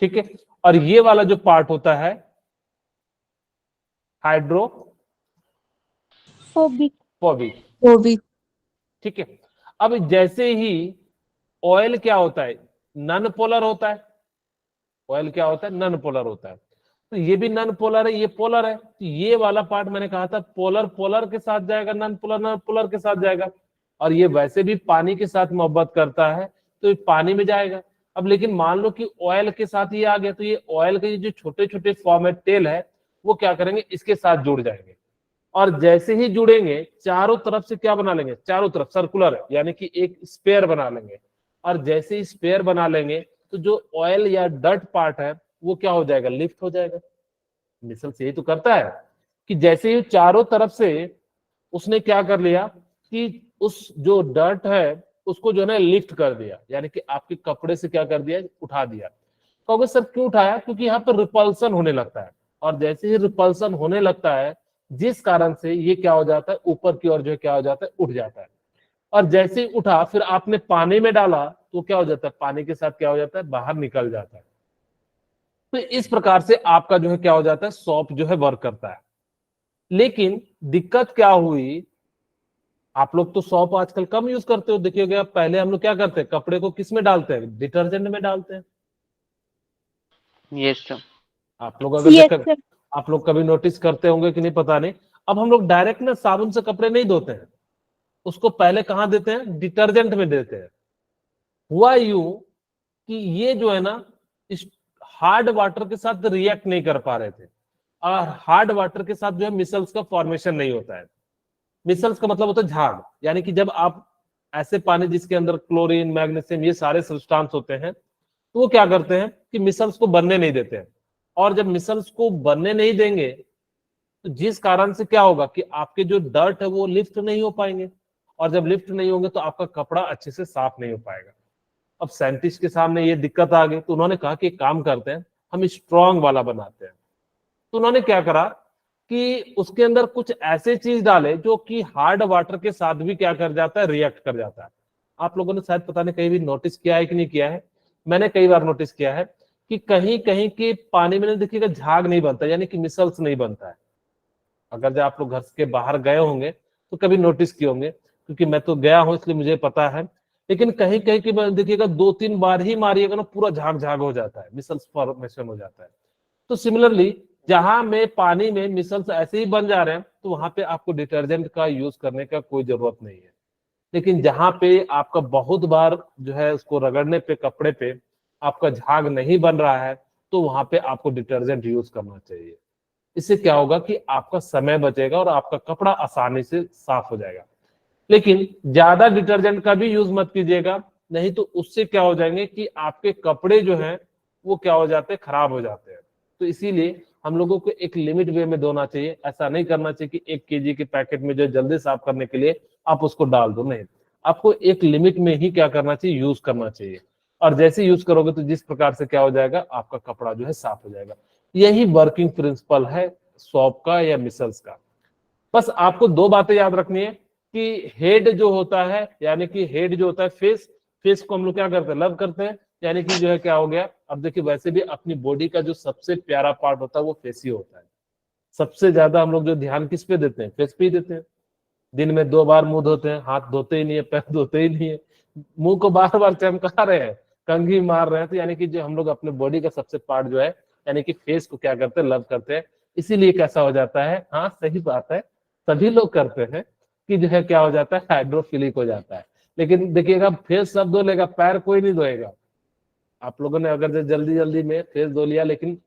ठीक है, और ये वाला जो पार्ट होता है हाइड्रोफोबिक। Phobic. ठीक है, अब जैसे ही ऑयल क्या होता है, नन पोलर होता है। ऑयल क्या होता है, नन पोलर होता है। तो ये भी नन पोलर है, ये पोलर है, तो ये वाला पार्ट मैंने कहा था पोलर पोलर के साथ जाएगा, नन पोलर के साथ जाएगा। और ये वैसे भी पानी के साथ मोहब्बत करता है, तो ये पानी में जाएगा। अब लेकिन मान लो कि ऑयल के साथ ये आ गया, तो ये ऑयल के जो छोटे छोटे फॉर्मेट टेल है वो क्या करेंगे, इसके साथ जुड़ जाएंगे। और जैसे ही जुड़ेंगे चारों तरफ से क्या बना लेंगे, चारों तरफ सर्कुलर यानी कि एक स्पेयर बना लेंगे। और जैसे ही स्पेयर बना लेंगे तो जो ऑयल या डर्ट पार्ट है वो क्या हो जाएगा, लिफ्ट हो जाएगा। मिसल्स यही तो करता है कि जैसे ही चारों तरफ से उसने क्या कर लिया कि उस जो डर्ट है उसको जो है ना लिफ्ट कर दिया, यानी कि आपके कपड़े से क्या कर दिया, उठा दिया। कहोगे सर क्यों उठाया, क्योंकि यहाँ पर रिपल्सन होने लगता है। और जैसे ही रिपल्सन होने लगता है जिस कारण से ये क्या हो जाता है, ऊपर की ओर जो है क्या हो जाता है, उठ जाता है। और जैसे ही उठा फिर आपने पानी में डाला तो क्या हो जाता है, पानी के साथ क्या हो जाता है, बाहर निकल जाता है। तो इस प्रकार से आपका जो है क्या हो जाता है, सॉप जो है वर्क करता है। लेकिन दिक्कत क्या हुई, आप लोग तो सॉप आजकल कम यूज करते हो, देखिएगा पहले हम लोग क्या करते हैं, कपड़े को किस में डालते हैं, डिटर्जेंट में डालते हैं। Yes, sir. आप लोग अगर Yes, देखकर sir. आप लोग कभी नोटिस करते होंगे कि नहीं पता नहीं। अब हम लोग डायरेक्ट ना साबुन से कपड़े नहीं धोते हैं, उसको पहले कहाँ देते हैं, डिटर्जेंट में देते हैं। हुआ यूं कि ये जो है ना इस हार्ड वाटर के साथ रिएक्ट नहीं कर पा रहे थे, और हार्ड वाटर के साथ जो है मिसल्स का फॉर्मेशन नहीं होता है। मिसल्स का मतलब होता है झाग, यानी कि जब आप ऐसे पानी जिसके अंदर क्लोरीन मैग्नीशियम ये सारे सब्सटेंस होते हैं तो वो क्या करते हैं कि मिसल्स को बनने नहीं देते हैं। और जब मिसल्स को बनने नहीं देंगे तो जिस कारण से क्या होगा कि आपके जो डर्ट है वो लिफ्ट नहीं हो पाएंगे, और जब लिफ्ट नहीं होंगे तो आपका कपड़ा अच्छे से साफ नहीं हो पाएगा। अब साइंटिस्ट के सामने ये दिक्कत आ गई तो उन्होंने कहा कि एक काम करते हैं, हम स्ट्रॉन्ग वाला बनाते हैं। तो उन्होंने क्या करा कि उसके अंदर कुछ ऐसे चीज डाले जो कि हार्ड वाटर के साथ भी क्या कर जाता है, रिएक्ट कर जाता है। आप लोगों ने शायद पता नहीं कहीं भी नोटिस किया है कि नहीं किया है, मैंने कई बार नोटिस किया है कि कहीं कहीं के पानी में देखिएगा झाग नहीं बनता, यानी कि मिसल्स नहीं बनता है। अगर जब आप लोग घर के बाहर गए होंगे तो कभी नोटिस किए होंगे, क्योंकि मैं तो गया हूं इसलिए मुझे पता है। लेकिन कहीं कहीं की देखिएगा 2-3 बार ही मारिएगा ना पूरा झाग झाग हो जाता है, मिसल्स फॉर्मेशन हो जाता है। तो सिमिलरली जहां में पानी में मिसल्स ऐसे ही बन जा रहे हैं तो वहां पे आपको डिटर्जेंट का यूज करने का कोई जरूरत नहीं है। लेकिन जहां पे आपका बहुत बार जो है उसको रगड़ने पे कपड़े पे आपका झाग नहीं बन रहा है तो वहां पे आपको डिटर्जेंट यूज करना चाहिए। इससे क्या होगा कि आपका समय बचेगा और आपका कपड़ा आसानी से साफ हो जाएगा। लेकिन ज्यादा डिटर्जेंट का भी यूज मत कीजिएगा, नहीं तो उससे क्या हो जाएंगे कि आपके कपड़े जो हैं वो क्या हो जाते हैं, खराब हो जाते हैं। तो इसीलिए हम लोगों को एक लिमिट वे में धोना चाहिए। ऐसा नहीं करना चाहिए कि 1 केजी के पैकेट में जो जल्दी साफ करने के लिए आप उसको डाल दो, नहीं, आपको एक लिमिट में ही क्या करना चाहिए, यूज करना चाहिए। और जैसे यूज करोगे तो जिस प्रकार से क्या हो जाएगा, आपका कपड़ा जो है साफ हो जाएगा। यही वर्किंग प्रिंसिपल है सॉप का या मिसल्स का। बस आपको 2 बातें याद रखनी है कि हेड जो होता है, यानी कि हेड जो होता है फेस, फेस को हम लोग क्या करते हैं, लव करते हैं, यानी कि जो है क्या हो गया। अब देखिए वैसे भी अपनी बॉडी का जो सबसे प्यारा पार्ट होता है वो फेस ही होता है। सबसे ज्यादा हम लोग जो ध्यान किस पे देते हैं, फेस पे ही देते हैं। दिन में 2 बार मुंह धोते हैं, हाथ धोते ही नहीं है, पैर धोते ही नहीं है, मुंह को बार बार चमका रहे हैं, कंघी मार रहे हैं। तो यानी कि जो हम लोग अपने बॉडी का सबसे पार्ट जो है यानी कि फेस को क्या करते हैं, लव करते हैं। इसीलिए कैसा हो जाता है, हाँ सही बात है, सभी लोग करते हैं कि जो है क्या हो जाता है, हाइड्रोफिलिक हो जाता है। लेकिन देखिएगा फेस सब धो लेगा, पैर कोई नहीं धोएगा। आप लोगों ने अगर जल्दी जल्दी में फेस धो लिया लेकिन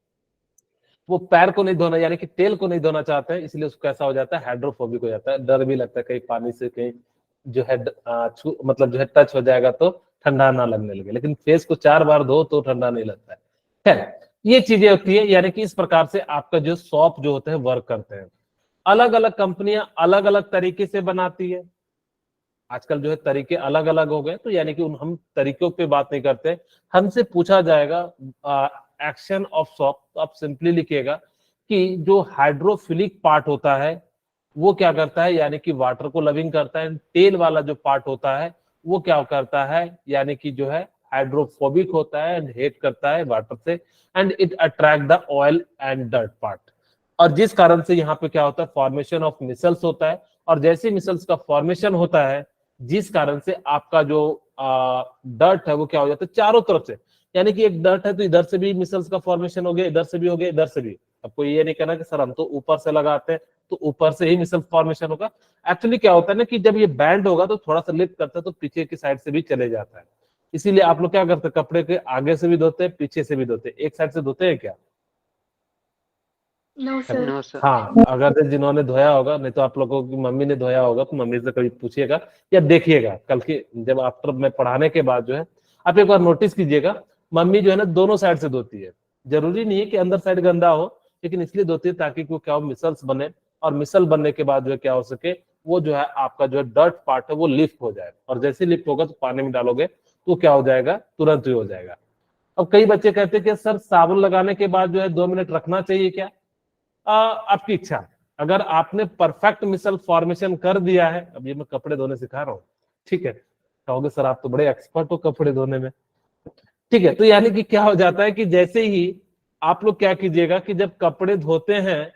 वो पैर को नहीं धोना यानी कि टेल को नहीं धोना चाहते हैं, इसलिए उसको कैसा हो जाता है, हाइड्रोफोबिक हो जाता है। डर भी लगता है कहीं पानी से कहीं जो है मतलब जो है टच हो जाएगा तो ठंडा ना लगने लगे। लेकिन फेस को 4 बार धो तो ठंडा नहीं लगता है। खैर ये चीजें होती है, यानी कि इस प्रकार से आपका जो सॉप जो होते हैं वर्क करते हैं। अलग अलग कंपनियां अलग अलग तरीके से बनाती है। आजकल जो है तरीके अलग अलग हो गए, तो यानी कि हम तरीकों पे बात नहीं करते। हमसे पूछा जाएगा एक्शन ऑफ सॉप, तो आप सिंपली लिखिएगा कि जो हाइड्रोफिलिक पार्ट होता है वो क्या करता है, यानी कि वाटर को लविंग करता है। टेल वाला जो पार्ट होता है वो क्या करता है, यानी कि जो है हाइड्रोफोबिक होता है एंड हेट करता है वाटर से, and it attract the oil and dirt part. और जिस कारण से यहाँ पे क्या होता है, फॉर्मेशन ऑफ मिसल्स होता है। और जैसे मिसल्स का फॉर्मेशन होता है जिस कारण से आपका जो डर्ट है वो क्या हो जाता है चारों तरफ से, यानी कि एक डर्ट है तो इधर से भी मिसल्स का फॉर्मेशन हो गया, इधर से भी हो गया, इधर से भी। अब कोई ये नहीं कहना कि सर हम तो ऊपर से लगाते हैं तो ऊपर से ही मिसल फॉर्मेशन होगा। एक्चुअली क्या होता है ना कि जब ये बैंड होगा तो थोड़ा सा लिफ्ट करता है तो पीछे की साइड से भी चले जाता है। इसीलिए आप लोग क्या करते हैं, कपड़े के आगे से भी धोते हैं, पीछे से भी धोते हैं, एक साइड से धोते हैं क्या? No sir. No sir. हाँ, अगर से जिन्होंने धोया होगा, नहीं तो आप लोगों की मम्मी ने धोया होगा तो मम्मी से कभी पूछिएगा या देखिएगा कल के जब आफ्टर मैं पढ़ाने के बाद जो है आप एक बार नोटिस कीजिएगा, मम्मी जो है ना दोनों साइड से धोती है। जरूरी नहीं है कि अंदर साइड गंदा हो, लेकिन इसलिए धोती है ताकि वो क्या हो, मिसल्स बने, और मिसल बनने के बाद जो है क्या हो सके, वो जो है आपका जो है डर्ट पार्ट है वो लिफ्ट हो जाए, और जैसे लिफ्ट होगा तो पानी में डालोगे तो क्या हो जाएगा, तुरंत ही हो जाएगा। अब कई बच्चे कहते हैं कि सर साबुन लगाने के बाद जो है 2 मिनट रखना चाहिए क्या? आपकी इच्छा। अगर आपने परफेक्ट मिसल फॉर्मेशन कर दिया है, अब ये मैं कपड़े धोने सिखा रहा हूँ, ठीक है, कहोगे सर आप तो बड़े एक्सपर्ट हो कपड़े धोने में, ठीक है, तो यानी कि क्या हो जाता है कि जैसे ही आप लोग क्या कीजिएगा कि जब कपड़े धोते हैं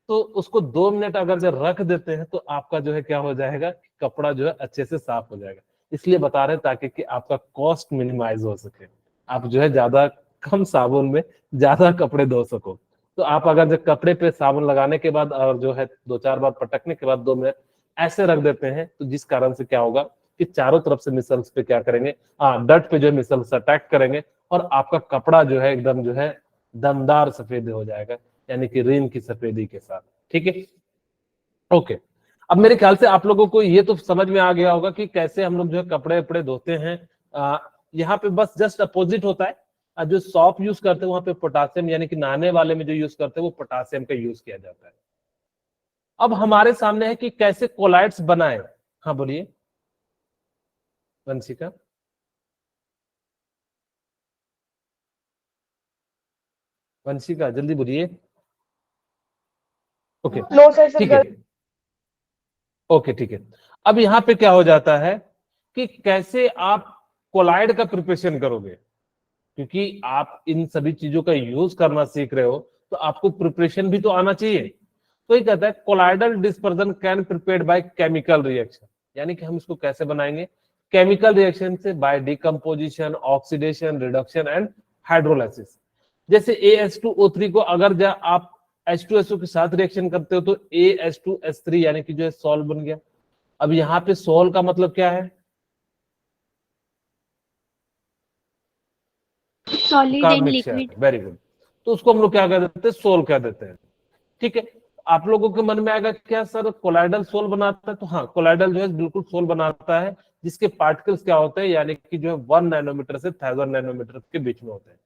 तो उसको 2 मिनट अगर जब रख देते हैं तो आपका जो है क्या हो जाएगा, कपड़ा जो है अच्छे से साफ हो जाएगा। इसलिए बता रहे हैं ताकि कि आपका कॉस्ट मिनिमाइज हो सके, आप जो है ज्यादा कम साबुन में ज्यादा कपड़े धो सको। तो आप अगर जब कपड़े पे साबुन लगाने के बाद और जो है 2-4 बार पटकने के बाद 2 मिनट ऐसे रख देते हैं, तो जिस कारण से क्या होगा कि चारों तरफ से मिसल्स पे क्या करेंगे, डट पे जो है मिसल्स अटैक करेंगे, और आपका कपड़ा जो है एकदम जो है दमदार सफेद हो जाएगा, यानी कि रीन की सफेदी के साथ। ठीक है, ओके। अब मेरे ख्याल से आप लोगों को ये तो समझ में आ गया होगा कि कैसे हम लोग जो है कपड़े वपड़े धोते हैं। यहाँ पे बस जस्ट अपोजिट होता है, जो सॉप यूज करते हैं वहां पे पोटासियम, यानी कि नहाने वाले में जो यूज करते हैं वो पोटासियम का यूज किया जाता है। अब हमारे सामने है कि कैसे कोलाइड्स बनाए। हाँ बोलिए वंशिका। वंशिका जल्दी बोलिए। ओके नो सर ठीक है, ओके ठीक है। अब यहाँ पे क्या हो जाता है कि कैसे आप कोलाइड का प्रिपरेशन करोगे, क्योंकि आप इन सभी चीजों का यूज करना सीख रहे हो तो आपको प्रिपरेशन भी तो आना चाहिए। तो ये कहता है colloidal dispersion can prepared by chemical reaction, यानी कि हम इसको कैसे बनाएंगे, केमिकल रिएक्शन से, by decomposition, oxidation, reduction and hydrolysis. जैसे AH2O3 को अगर आप H2SO के साथ रिएक्शन करते हो तो AH2S3 यानी कि जो है सॉल्व बन गया। अब यहाँ पे सॉल्व का मतलब क्या है, सॉलिड का and mixture. Liquid. Very good, तो उसको हम लोग क्या कह देते हैं, सोल कह देते हैं। ठीक है, आप लोगों के मन में आएगा क्या सर कोलाइडल सोल बनाता है, तो हाँ कोलाइडल जो है बिल्कुल सोल बनाता है, जिसके पार्टिकल्स क्या होते हैं, यानी कि जो है 1 नैनोमीटर से 1000 नैनोमीटर के बीच में होते हैं।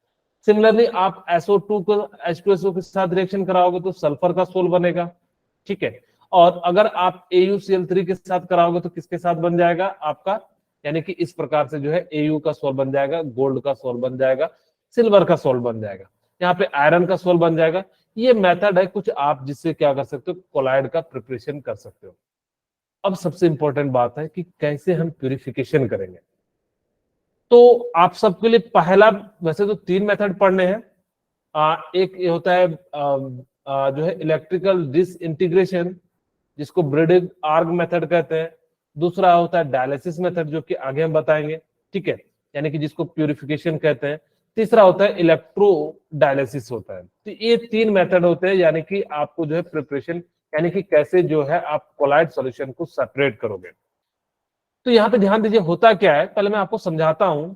सिमिलरली आप SO2 को H2SO के साथ रिएक्शन कराओगे तो सल्फर का सोल बनेगा। ठीक है, और अगर आप AuCl3 के साथ कराओगे तो किसके साथ बन जाएगा आपका, यानी कि इस प्रकार से जो है Au का सोल बन जाएगा, गोल्ड का सोल बन जाएगा, सिल्वर का सोल बन जाएगा, यहाँ पे आयरन का सोल बन जाएगा। ये मेथड है कुछ आप जिससे क्या कर सकते हो, कोलाइड का प्रिपरेशन कर सकते हो। अब सबसे इंपॉर्टेंट बात है कि कैसे हम प्यूरिफिकेशन करेंगे। तो आप सबके लिए पहला, वैसे तो 3 मेथड पढ़ने हैं। एक ये होता है जो है इलेक्ट्रिकल डिसइंटीग्रेशन, जिसको ब्रेडिग आर्ग मेथड कहते हैं। दूसरा होता है डायलिसिस मेथड, जो कि आगे हम बताएंगे। ठीक है, यानी कि जिसको प्यूरिफिकेशन कहते हैं। तीसरा होता है इलेक्ट्रो डायलिसिस होता है। तो ये 3 मेथड होते हैं, यानी कि आपको जो है प्रिपरेशन, यानी कि कैसे जो है आप कोलाइड सॉल्यूशन को सेपरेट करोगे। तो यहाँ पे ध्यान दीजिए होता क्या है, पहले मैं आपको समझाता हूं।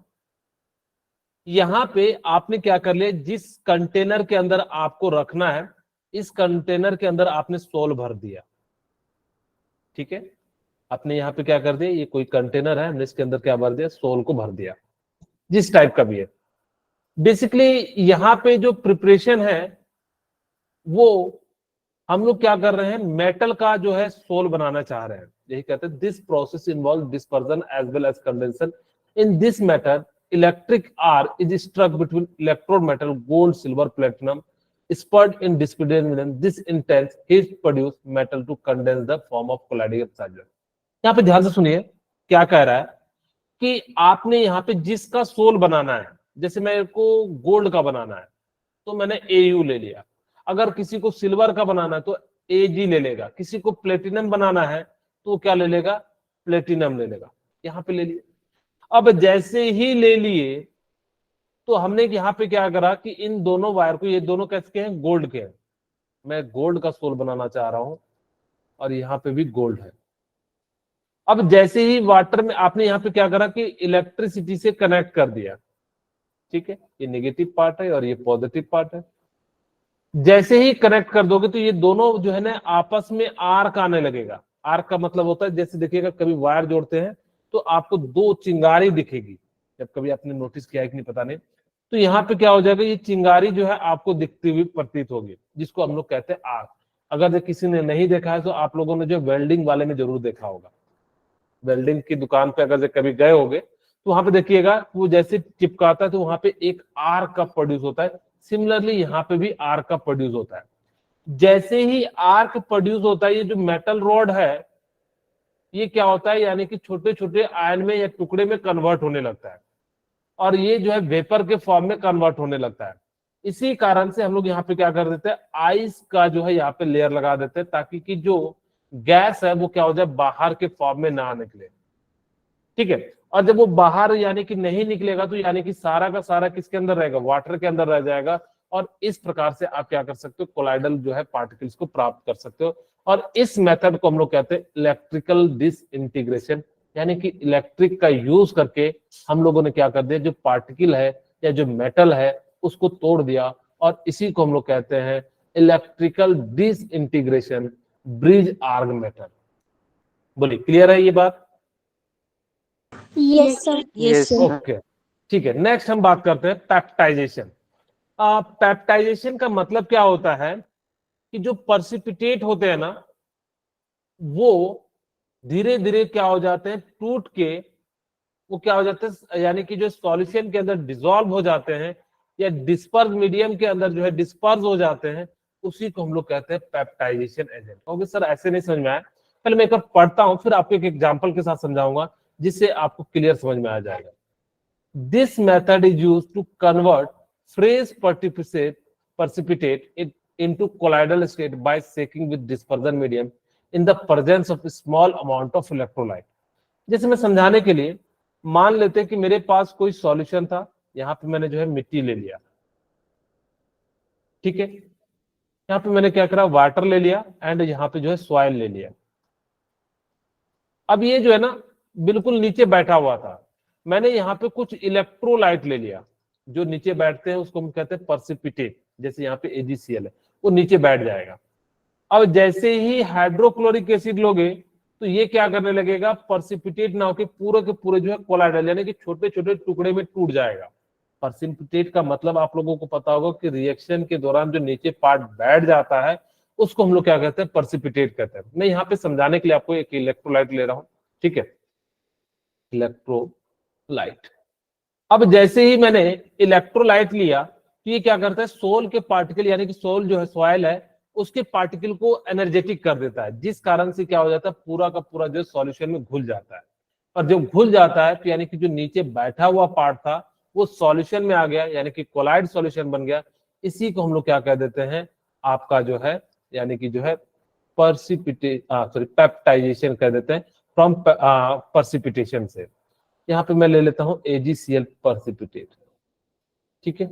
यहाँ पे आपने क्या कर लिया, जिस कंटेनर के अंदर आपको रखना है, इस कंटेनर के अंदर आपने सोल भर दिया। ठीक है, आपने यहाँ पे क्या कर दिया, ये कोई कंटेनर है, हमने इसके अंदर क्या भर दिया, सोल को भर दिया, जिस टाइप का भी है। बेसिकली यहाँ पे जो प्रिपरेशन है वो हम लोग क्या कर रहे हैं, मेटल का जो है सोल बनाना चाह रहे हैं। यही कहते हैं this process involve dispersion as well as condensation. In this method electric arc is struck between electrode metal gold silver platinum spurred in displacement. This intense heat produce metal to condense the form of colloidal charge. यहाँ पे ध्यान से सुनिए क्या कह रहा है कि आपने यहाँ पे जिसका सोल बनाना है, जैसे मेरे को गोल्ड का बनाना है तो मैंने AU ले लिया, अगर किसी को सिल्वर का बनाना है तो AG ले लेगा, किसी को प्लेटिनम बनाना है तो क्या ले लेगा, प्लेटिनम ले लेगा। यहाँ पे ले लिए, अब जैसे ही ले लिए तो हमने यहाँ पे क्या करा कि इन दोनों वायर को, ये दोनों कैसे हैं, गोल्ड के हैं, मैं गोल्ड का सोल बनाना चाह रहा हूं और यहाँ पे भी गोल्ड है। अब जैसे ही वाटर में आपने यहाँ पे क्या करा कि इलेक्ट्रिसिटी से कनेक्ट कर दिया, ठीक है, ये नेगेटिव पार्ट है और ये पॉजिटिव पार्ट है। जैसे ही कनेक्ट कर दोगे तो ये दोनों जो है ना आपस में आर्क आने लगेगा। आर्क का मतलब होता है, जैसे देखिएगा कभी वायर जोड़ते हैं तो आपको दो चिंगारी दिखेगी, जब कभी आपने नोटिस किया है कि नहीं पता नहीं। तो यहाँ पे क्या हो जाएगा, ये चिंगारी जो है आपको दिखती हुई प्रतीत होगी, जिसको हम लोग कहते हैं आर्क। अगर किसी ने नहीं देखा है तो आप लोगों ने जो वेल्डिंग वाले में जरूर देखा होगा, वेल्डिंग की दुकान पे अगर कभी गए होगे तो वहां पे देखिएगा वो जैसे चिपकाता है तो वहां पे एक आर्क का प्रोड्यूस होता है। सिमिलरली यहाँ पे भी आर्क का प्रोड्यूस होता है। जैसे ही आर्क प्रोड्यूस होता है, ये जो मेटल रॉड है ये क्या होता है, यानी कि छोटे छोटे आयन में या टुकड़े में कन्वर्ट होने लगता है और ये जो है वेपर के फॉर्म में कन्वर्ट होने लगता है। इसी कारण से हम लोग यहाँ पे क्या कर देते हैं, आइस का जो है यहाँ पे लेयर लगा देते हैं, ताकि कि जो गैस है वो क्या हो जाए, बाहर के फॉर्म में ना निकले, ठीक है। और जब वो बाहर यानी कि नहीं निकलेगा तो यानी कि सारा का सारा किसके अंदर रहेगा, वाटर के अंदर रह जाएगा। और इस प्रकार से आप क्या कर सकते हो, कोलाइडल जो है पार्टिकल्स को प्राप्त कर सकते हो। और इस मेथड को हम लोग कहते हैं इलेक्ट्रिकल डिसइंटीग्रेशन, यानी कि इलेक्ट्रिक का यूज करके हम लोगों ने क्या कर दिया, जो पार्टिकल है या जो मेटल है उसको तोड़ दिया। और इसी को हम लोग कहते हैं electrical disintegration bridge arc method. बोलिए, क्लियर है ये बात? Yes, sir. Yes, sir. Okay, ठीक है। नेक्स्ट हम बात करते हैं पेप्टाइजेशन। पेप्टाइजेशन का मतलब क्या होता है कि जो पर्सिपिटेट होते हैं ना वो धीरे धीरे क्या हो जाते हैं, टूट के वो क्या हो जाते हैं, यानी कि जो सॉल्यूशन के अंदर डिसॉल्व हो जाते हैं या डिस्पर्स मीडियम के अंदर जो है डिस्पर्स हो जाते हैं, उसी को हम लोग कहते हैं पेप्टाइजेशन एजेंट। ओके सर, ऐसे नहीं समझ में आया, पहले मैं एक बार पढ़ता हूं फिर आपको एक एग्जांपल के साथ समझाऊंगा जिससे आपको क्लियर समझ में आ जाएगा। This method is used to convert fresh precipitate into colloidal state by shaking with dispersion medium in the presence of a small amount of electrolyte। जैसे मैं समझाने के लिए मान लेते हैं कि मेरे पास कोई सॉल्यूशन था, यहाँ पे मैंने जो है मिट्टी ले लिया, ठीक है, यहाँ पे मैंने क्या करा, वाटर ले लिया एंड यहाँ पे जो है सॉइल ले लिया। अब ये जो है ना बिल्कुल नीचे बैठा हुआ था, मैंने यहाँ पे कुछ इलेक्ट्रोलाइट ले लिया, जो नीचे बैठते हैं उसको हम कहते हैं पर्सिपिटेट, जैसे यहाँ पे AgCl है वो नीचे बैठ जाएगा। अब जैसे ही हाइड्रोक्लोरिक एसिड लोगे तो ये क्या करने लगेगा, पर्सिपिटेट ना होकर पूरे के पूरे जो है कोलाइडल यानी कि छोटे छोटे टुकड़े में टूट जाएगा। पर्सिपिटेट का मतलब आप लोगों को पता होगा कि रिएक्शन के दौरान जो नीचे पार्ट बैठ जाता है उसको हम लोग क्या कहते हैं, पर्सिपिटेट कहते हैं। मैं यहाँ पे समझाने के लिए आपको एक इलेक्ट्रोलाइट ले रहा हूँ, ठीक है, इलेक्ट्रोलाइट। अब जैसे ही मैंने इलेक्ट्रोलाइट लिया तो ये क्या करता है, सोल के पार्टिकल यानी कि सोल जो है सॉइल है उसके पार्टिकल को एनर्जेटिक कर देता है, जिस कारण से क्या हो जाता है, पूरा का पूरा जो सॉल्यूशन में घुल जाता है। और जब घुल जाता है तो यानी कि जो नीचे बैठा हुआ पार्ट था वो सॉल्यूशन में आ गया, यानी कि कोलाइड सॉल्यूशन बन गया। इसी को हम लोग क्या कह देते हैं, आपका जो है यानी कि जो है पेप्टाइजेशन कह देते हैं, फ्रॉम पर्सिपिटेशन से। यहाँ पे मैं ले लेता हूं AgCl पर्सिपिटेट, ठीक है।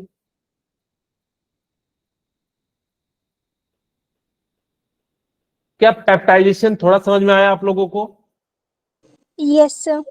क्या पेप्टाइजेशन थोड़ा समझ में आया आप लोगों को? Yes, sir.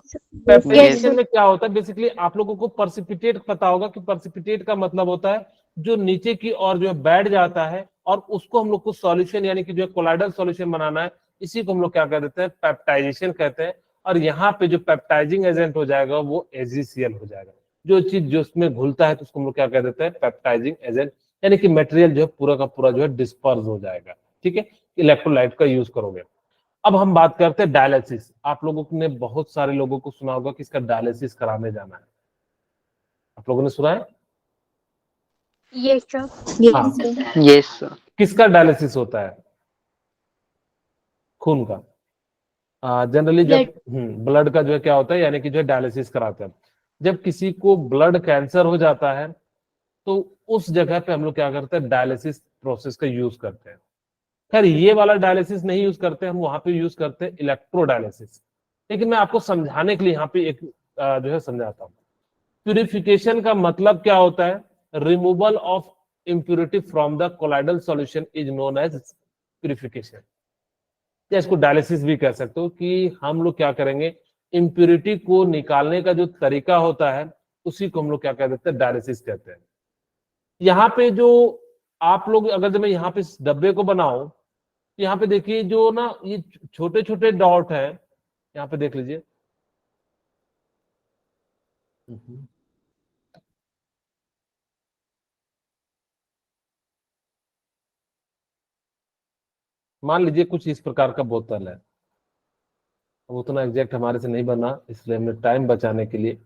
पेप्टाइजेशन में क्या होता है, बेसिकली आप लोगों को पर्सिपिटेट पता होगा कि पर्सिपिटेट का मतलब होता है जो नीचे की ओर जो है बैठ जाता है और उसको हम लोग को सॉल्यूशन यानी कि जो है कोलाइडल सॉल्यूशन बनाना है, इसी को हम लोग क्या कह देते हैं, पेप्टाइजेशन कहते हैं। और यहाँ पे जो पेप्टाइजिंग एजेंट हो जाएगा वो AgCl हो जाएगा। जो चीज जो उसमें घुलता है तो उसको हम लोग क्या कह देते हैं, पेप्टाइजिंग एजेंट, यानी कि मटेरियल जो है पूरा का पूरा जो है डिस्पर्स हो जाएगा, ठीक है। इलेक्ट्रोलाइट का यूज करोगे। अब हम बात करते हैं डायलिसिस। आप लोगों ने बहुत सारे लोगों को सुना होगा कि इसका डायलिसिस कराने जाना है, आप लोगों ने सुना है? Yes, sir. हाँ, Yes, sir. Yes, sir. किसका डायलिसिस होता है? खून का। जनरली जब ब्लड का जो है क्या होता है, यानी कि जो है डायलिसिस कराते हैं। जब किसी को ब्लड कैंसर हो जाता है तो उस जगह पे हम लोग क्या करते हैं, डायलिसिस प्रोसेस का यूज करते हैं। खैर ये वाला डायलिसिस नहीं यूज करते, हम वहां पे यूज करते हैं इलेक्ट्रोडायलिसिस। लेकिन मैं आपको समझाने के लिए यहाँ पे एक जो है समझाता हूँ। प्यूरिफिकेशन का मतलब क्या होता है, removal of impurity from the colloidal solution is known as purification. या इसको डायलिसिस भी कह सकते हो, कि हम लोग क्या करेंगे, इम्प्योरिटी को निकालने का जो तरीका होता है उसी को हम लोग क्या कह देते हैं, डायलिसिस कहते हैं। यहाँ पे जो आप लोग, अगर जब मैं यहाँ पे इस डब्बे को बनाऊं, यहाँ पे देखिए जो ना ये छोटे छोटे डॉट है, यहाँ पे देख लीजिए। मान लीजिए कुछ इस प्रकार का बोतल है, अब उतना एग्जैक्ट हमारे से नहीं बना, इसलिए हमने टाइम बचाने के लिए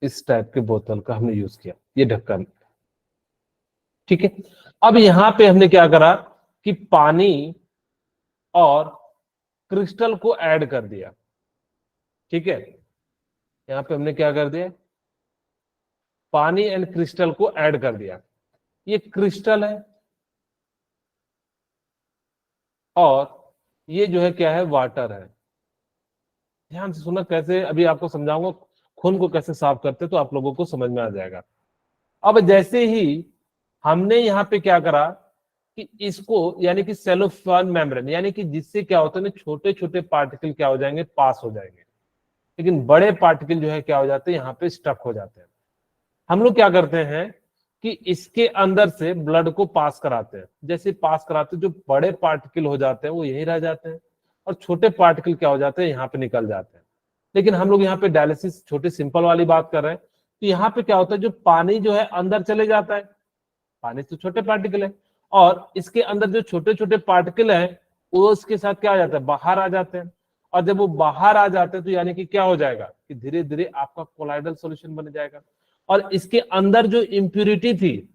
इस टाइप के बोतल का हमने यूज किया, ये ढक्कन, ठीक है। अब यहाँ पे हमने क्या करा कि पानी और क्रिस्टल को ऐड कर दिया, ठीक है। यहाँ पे हमने क्या कर दिया, पानी एंड क्रिस्टल को ऐड कर दिया। ये क्रिस्टल है और ये जो है क्या है, वाटर है। ध्यान से सुना, कैसे अभी आपको समझाऊंगा खून को कैसे साफ करते, तो आप लोगों को समझ में आ जाएगा। अब जैसे ही हमने यहाँ पे क्या करा कि इसको, यानी कि सेलोफेन मेम्ब्रेन, यानी कि जिससे क्या होता है ना, छोटे छोटे पार्टिकल क्या हो जाएंगे, पास हो जाएंगे, लेकिन बड़े पार्टिकल जो है क्या हो जाते हैं, यहाँ पे स्टक हो जाते हैं। हम लोग क्या करते हैं कि इसके अंदर से ब्लड को पास कराते हैं, जैसे पास कराते हैं जो बड़े पार्टिकल हो जाते हैं वो यही रह जाते हैं, और छोटे पार्टिकल क्या हो जाते हैं, यहाँ पे निकल जाते हैं। लेकिन हम लोग यहाँ पे डायलिसिस छोटे सिंपल वाली बात कर रहे हैं, तो यहाँ पे क्या होता है, जो पानी जो है अंदर चले जाता है, पानी तो छोटे पार्टिकल है, और इसके अंदर जो छोटे छोटे पार्टिकल है वो उसके साथ क्या आ जाता है, बाहर आ जाते हैं। और जब वो बाहर आ जाते हैं तो यानी कि क्या हो जाएगा कि धीरे धीरे आपका कोलाइडल सॉल्यूशन बन जाएगा, और इसके अंदर जो इम्प्यूरिटी थी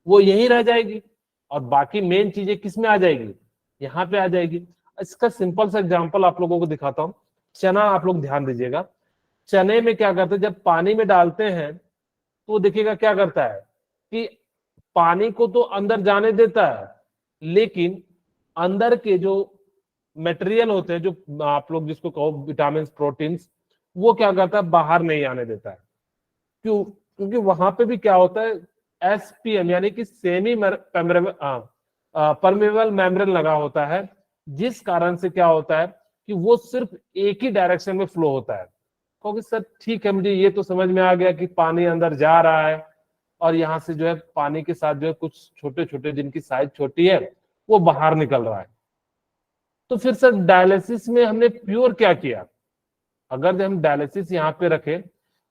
वो यही रह जाएगी, और बाकी मेन चीजें किस में आ जाएगी, यहाँ पे आ जाएगी। इसका सिंपल सा एग्जांपल आप लोगों को दिखाता हूँ। चना, आप लोग ध्यान दीजिएगा, चने में क्या करते हैं, जब पानी में डालते हैं तो वो देखिएगा क्या करता है कि पानी को तो अंदर जाने देता है, लेकिन अंदर के जो मटेरियल होते हैं, जो आप लोग जिसको कहो विटामिन प्रोटीन्स, वो क्या करता है, बाहर नहीं आने देता है। क्यों? क्योंकि वहां पे भी क्या होता है, एसपीएम यानी कि सेमी परमेबल मेम्ब्रेन लगा होता है, जिस कारण से क्या होता है कि वो सिर्फ एक ही डायरेक्शन में फ्लो होता है। क्योंकि सर ठीक है, मुझे ये तो समझ में आ गया कि पानी अंदर जा रहा है और यहाँ से जो है पानी के साथ जो है कुछ छोटे छोटे, जिनकी साइज छोटी है, वो बाहर निकल रहा है। तो फिर सर डायलिसिस में हमने प्योर क्या किया, अगर हम डायलिसिस यहाँ पे रखें,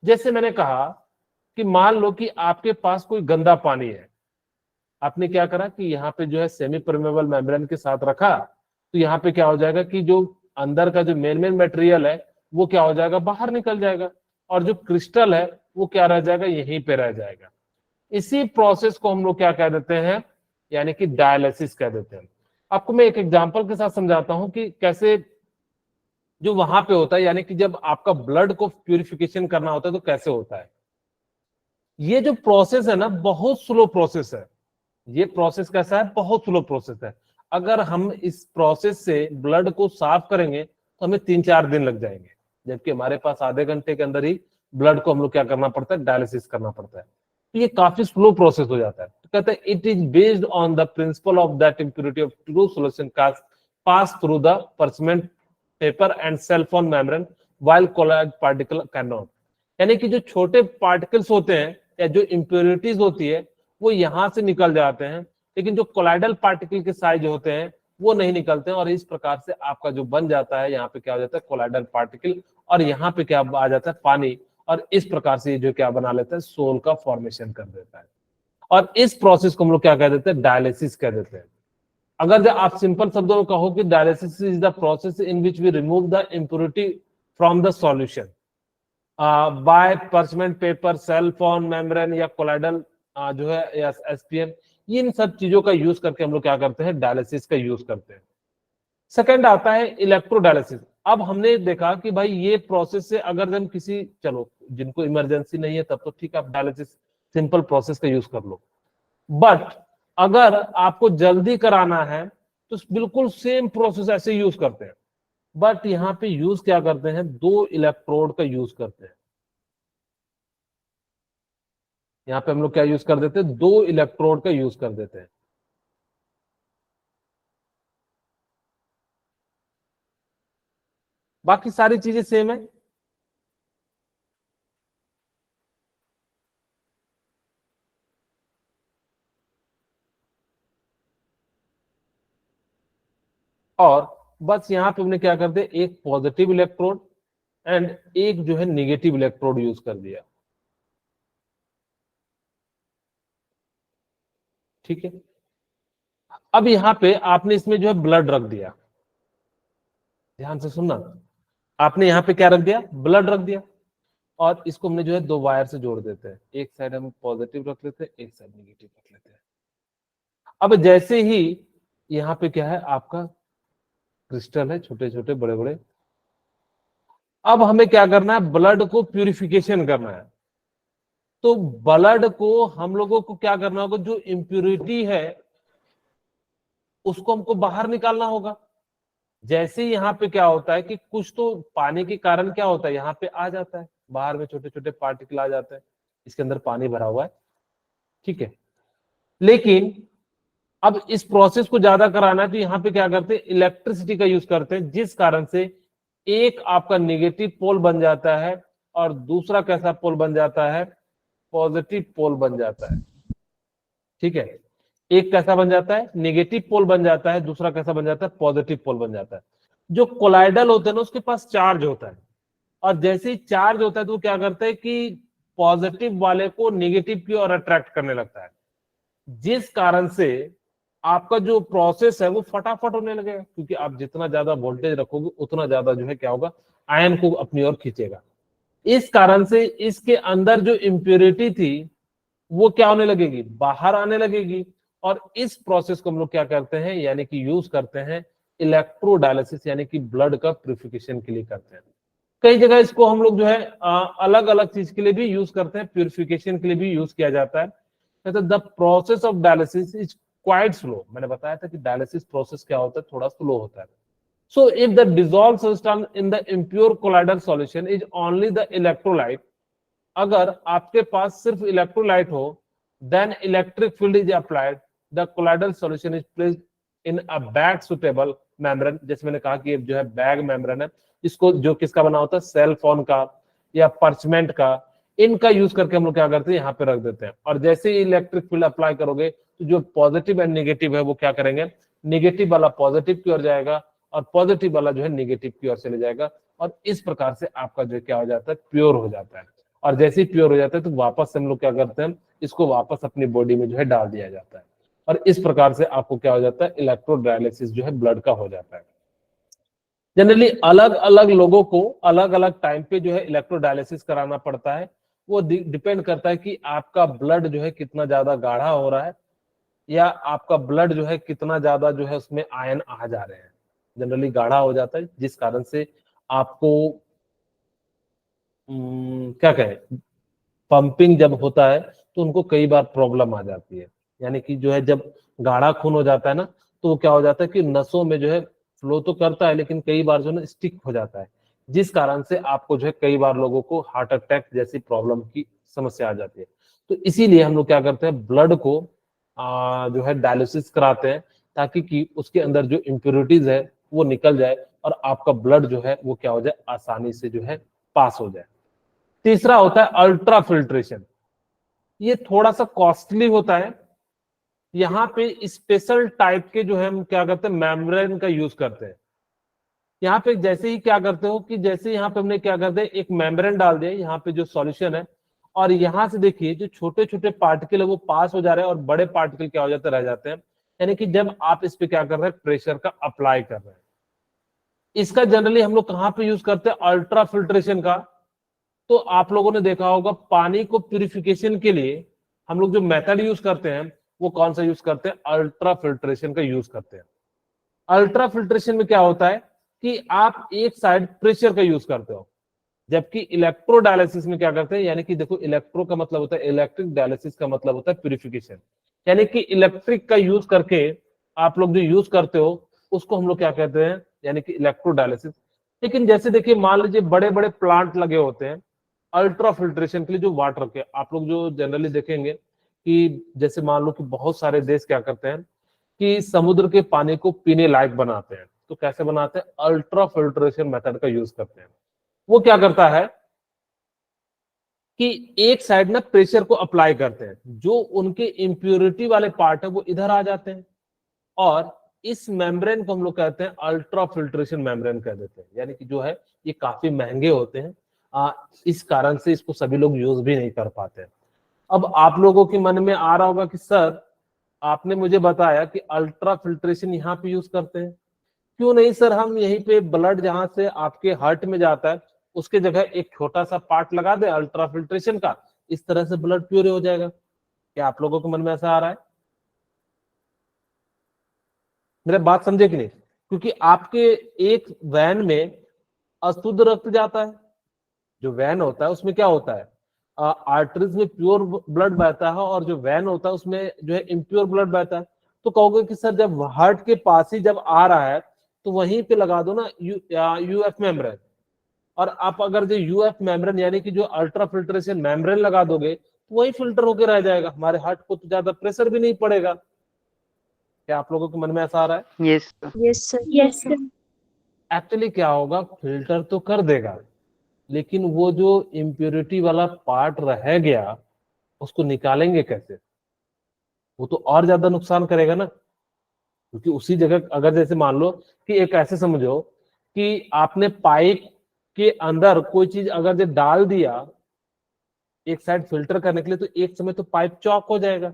जैसे मैंने कहा कि मान लो कि आपके पास कोई गंदा पानी है, आपने क्या करा कि यहाँ पे जो है सेमी परमेबल मेम्ब्रेन के साथ रखा, तो यहाँ पे क्या हो जाएगा कि जो अंदर का जो मेन मेन मटेरियल है वो क्या हो जाएगा, बाहर निकल जाएगा, और जो क्रिस्टल है वो क्या रह जाएगा, यहीं पे रह जाएगा। इसी प्रोसेस को हम लोग क्या कह देते हैं, यानी कि डायलिसिस कह देते हैं। आपको मैं एक एग्जांपल के साथ समझाता हूं कि कैसे जो वहां पे होता है, यानी कि जब आपका ब्लड को प्यूरिफिकेशन करना होता है तो कैसे होता है। ये जो प्रोसेस है ना, बहुत स्लो प्रोसेस है। ये प्रोसेस कैसा है, बहुत स्लो प्रोसेस है। अगर हम इस प्रोसेस से ब्लड को साफ करेंगे तो हमें 3-4 दिन लग जाएंगे, जबकि हमारे पास आधे घंटे के अंदर ही ब्लड को हम लोग क्या करना पड़ता है, डायलिसिस करना पड़ता है। तो ये काफी स्लो प्रोसेस हो जाता है। तो कहते हैं it is based on the principle of that impurity of true solution pass through the parchment paper and cellophane membrane while colloid particle can not. यानी कि जो छोटे पार्टिकल्स होते हैं या जो इम्प्योरिटीज होती है वो यहां से निकल जाते हैं, लेकिन जो कोलाइडल पार्टिकल के साइज होते हैं वो नहीं निकलते हैं, और इस प्रकार से आपका जो बन जाता है, यहाँ पे क्या हो जाता है, कोलाइडल पार्टिकल, और यहाँ पे क्या आ जाता है, पानी, और इस प्रकार से जो क्या बना लेता है, सोल का फॉर्मेशन कर देता है। और इस प्रोसेस को हम लोग क्या कह देते हैं, डायलिसिस कह देते हैं। अगर आप सिंपल शब्दों में कहो कि dialysis is the process in which we remove the impurity from the solution by parchment paper, cellophane membrane या कोलाइडल जो है या एसपीएम, इन सब चीजों का यूज करके हम लोग क्या करते हैं, डायलिसिस का यूज करते हैं। सेकंड आता है इलेक्ट्रोडायलिसिस। अब हमने देखा कि भाई ये प्रोसेस से अगर हम किसी, चलो जिनको इमरजेंसी नहीं है तब तो ठीक है, आप डायलिसिस सिंपल प्रोसेस का यूज कर लो, बट अगर आपको जल्दी कराना है तो बिल्कुल सेम प्रोसेस ऐसे यूज करते हैं, बट यहाँ पे यूज क्या करते हैं, 2 इलेक्ट्रोड का यूज करते हैं। यहाँ पे हम लोग क्या यूज कर देते हैं, 2 इलेक्ट्रोड का यूज कर देते हैं। बाकी सारी चीजें सेम है। और बस यहाँ पे हमने क्या कर दिया, एक पॉजिटिव इलेक्ट्रोड एंड एक जो है निगेटिव इलेक्ट्रोड यूज कर दिया। ठीक है, अब यहाँ पे आपने इसमें जो है ब्लड रख दिया, ध्यान से सुनना, आपने यहाँ पे क्या रख दिया, ब्लड रख दिया, और इसको हमने जो है दो वायर से जोड़ देते हैं, एक साइड हम पॉजिटिव रख लेते हैं, एक साइड निगेटिव रख लेते हैं। अब जैसे ही यहाँ पे क्या है, आपका क्रिस्टल है, छोटे छोटे बड़े बड़े। अब हमें क्या करना है, ब्लड को प्यूरिफिकेशन करना है। तो ब्लड को हम लोगों को क्या करना होगा, जो इम्प्यूरिटी है उसको हमको बाहर निकालना होगा। जैसे यहाँ पे क्या होता है कि कुछ तो पानी के कारण क्या होता है, यहाँ पे आ जाता है, बाहर में छोटे छोटे पार्टिकल आ जाते हैं, इसके अंदर पानी भरा हुआ है। ठीक है, लेकिन अब इस प्रोसेस को ज्यादा कराना है तो यहाँ पे क्या करते हैं, इलेक्ट्रिसिटी का यूज करते हैं, जिस कारण से एक आपका नेगेटिव पोल बन जाता है और दूसरा कैसा पोल बन जाता है, पॉजिटिव पोल बन जाता है। ठीक है, एक कैसा बन जाता है, नेगेटिव पोल बन जाता है, दूसरा कैसा बन जाता है, पॉजिटिव पोल बन जाता है। जो कोलाइडल होते हैं ना, उसके पास चार्ज होता है, और जैसे ही चार्ज होता है तो वो क्या करता है कि पॉजिटिव वाले को नेगेटिव की ओर अट्रैक्ट करने लगता है, जिस कारण से आपका जो प्रोसेस है वो फटाफट होने लगेगा, क्योंकि आप जितना ज्यादा वोल्टेज रखोगे उतना ज्यादा जो है क्या होगा, आयन को अपनी ओर खींचेगा। इस कारण से इसके अंदर जो इम्प्योरिटी थी वो क्या होने लगेगी, बाहर आने लगेगी। और इस प्रोसेस को हम लोग क्या करते हैं, यानी कि यूज करते हैं इलेक्ट्रोडायलिसिस, यानी कि ब्लड का प्यूरिफिकेशन के लिए करते हैं। कई जगह इसको हम लोग जो है अलग अलग चीज के लिए भी यूज करते हैं, प्यूरिफिकेशन के लिए भी यूज किया जाता है। तो the process of dialysis is quite slow. मैंने बताया था कि डायलिसिस प्रोसेस क्या होता है, थोड़ा स्लो होता है। So if the dissolved substance in the impure colloidal solution is only the electrolyte, अगर आपके पास सिर्फ इलेक्ट्रोलाइट हो, then electric field is applied, the colloidal solution is placed in a bag suitable membrane। जैसे मैंने कहा कि जो है बैग मेम्ब्रेन है, इसको जो किसका बना होता है, सेल फोन का या पर्चमेंट का, इनका यूज करके हम लोग क्या करते हैं, यहाँ पे रख देते हैं। और जैसे ही इलेक्ट्रिक फील्ड अप्लाई करोगे तो जो पॉजिटिव एंड नेगेटिव है वो क्या करेंगे, नेगेटिव वाला पॉजिटिव की ओर जाएगा और पॉजिटिव वाला जो है नेगेटिव की ओर चले जाएगा, और इस प्रकार से आपका जो क्या हो जाता है, प्योर हो जाता है। और जैसे ही प्योर हो जाता है तो वापस से हम लोग क्या करते हैं, इसको वापस अपनी बॉडी में जो है डाल दिया जाता है, और इस प्रकार से आपको क्या हो जाता है, इलेक्ट्रोडायलिसिस जो है ब्लड का हो जाता है। जनरली अलग अलग लोगों को अलग अलग टाइम पे जो है इलेक्ट्रोडायलिसिस कराना पड़ता है। वो डिपेंड करता है कि आपका ब्लड जो है कितना ज्यादा गाढ़ा हो रहा है, या आपका ब्लड जो है कितना ज्यादा जो है उसमें आयन आ जा रहे हैं। जनरली गाढ़ा हो जाता है, जिस कारण से आपको क्या कहें, पंपिंग जब होता है तो उनको कई बार प्रॉब्लम आ जाती है। यानी कि जो है जब गाढ़ा खून हो जाता है ना, तो वो क्या हो जाता है कि नसों में जो है फ्लो तो करता है, लेकिन कई बार जो है ना स्टिक हो जाता है, जिस कारण से आपको जो है कई बार लोगों को हार्ट अटैक जैसी प्रॉब्लम की समस्या आ जाती है। तो इसीलिए हम लोग क्या करते हैं, ब्लड को जो है डायलिसिस कराते हैं, ताकि कि उसके अंदर जो इम्प्योरिटीज है वो निकल जाए और आपका ब्लड जो है वो क्या हो जाए, आसानी से जो है पास हो जाए। तीसरा होता है अल्ट्रा फिल्ट्रेशन। ये थोड़ा सा कॉस्टली होता है। यहाँ पे स्पेशल टाइप के जो है हम क्या करते हैं, मेम्ब्रेन का यूज करते हैं। यहाँ पे जैसे ही क्या करते हो कि जैसे यहाँ पे हमने क्या करते हैं, एक मेम्ब्रेन डाल दिया यहाँ पे जो सॉल्यूशन है, और यहाँ से देखिए जो छोटे छोटे पार्टिकल है वो पास हो जा रहे हैं और बड़े पार्टिकल क्या हो जाते रह जाते हैं। यानी कि जब आप इस पे क्या कर रहे हैं, प्रेशर का अप्लाई कर रहे हैं। इसका जनरली हम लोग कहाँ पे यूज करते हैं, अल्ट्रा फिल्ट्रेशन का। तो आप लोगों ने देखा होगा पानी को प्यूरिफिकेशन के लिए हम लोग जो मेथड यूज करते हैं वो कौन सा यूज करते हैं, अल्ट्रा फिल्ट्रेशन का यूज करते हैं। अल्ट्रा फिल्ट्रेशन में क्या होता है कि आप एक साइड प्रेशर का यूज करते हो, जबकि इलेक्ट्रोडायलिसिस में क्या करते हैं, यानी कि देखो इलेक्ट्रो का मतलब होता है इलेक्ट्रिक, डायलिसिस का मतलब होता है प्यूरिफिकेशन। यानी कि इलेक्ट्रिक का यूज करके आप लोग जो यूज करते हो उसको हम लोग क्या कहते हैं, यानी कि इलेक्ट्रोडायलिसिस। लेकिन जैसे देखिए मान लीजिए बड़े बड़े प्लांट लगे होते हैं अल्ट्रा फिल्ट्रेशन के लिए, जो वाटर के आप लोग जो जनरली देखेंगे कि जैसे मान लो कि बहुत सारे देश क्या करते हैं कि समुद्र के पानी को पीने लायक बनाते हैं, तो कैसे बनाते हैं, अल्ट्रा फिल्ट्रेशन मेथड का यूज करते हैं। वो क्या करता है कि एक साइड ना प्रेशर को अप्लाई करते हैं, जो उनके इम्प्योरिटी वाले पार्ट है वो इधर आ जाते हैं, और इस मेम्ब्रेन को हम लोग कहते हैं अल्ट्रा फिल्ट्रेशन मेम्ब्रेन कह देते हैं। यानी कि जो है ये काफी महंगे होते हैं, इस कारण से इसको सभी लोग यूज भी नहीं कर पाते हैं। अब आप लोगों के मन में आ रहा होगा कि सर आपने मुझे बताया कि अल्ट्रा फिल्ट्रेशन यहाँ पे यूज करते हैं, क्यों नहीं सर हम यहीं पे ब्लड जहां से आपके हार्ट में जाता है उसके जगह एक छोटा सा पार्ट लगा दे अल्ट्रा फिल्ट्रेशन का, इस तरह से ब्लड प्योर हो जाएगा। क्या आप लोगों के मन में ऐसा आ रहा है? मेरे बात समझे कि नहीं? क्योंकि आपके एक वैन में अशुद्ध रक्त जाता है, जो वैन होता है उसमें क्या होता है, आर्टरीज में प्योर ब्लड बहता है, और जो वैन होता है उसमें जो है इम्प्योर ब्लड बहता है। तो कहोगे कि सर जब हार्ट के पास ही जब आ रहा है तो वहीं पे लगा दो ना यूएफ मेम्ब्रेन, और आप अगर जो यूएफ मेम्ब्रेन यानी कि जो अल्ट्रा फिल्ट्रेशन मेम्ब्रेन लगा दोगे तो वही फिल्टर होकर रह जाएगा, हमारे हार्ट को तो ज्यादा प्रेशर भी नहीं पड़ेगा। क्या आप लोगों के मन में ऐसा आ रहा है? Yes, sir. Yes, sir. Yes, sir. Actually क्या होगा, फिल्टर तो कर देगा, लेकिन वो जो इम्प्योरिटी वाला पार्ट रह गया उसको निकालेंगे कैसे? वो तो और ज्यादा नुकसान करेगा ना, क्योंकि उसी जगह अगर जैसे मान लो कि एक ऐसे समझो कि आपने पाइप के अंदर कोई चीज अगर जो डाल दिया एक साइड फिल्टर करने के लिए, तो एक समय तो पाइप चौक हो जाएगा।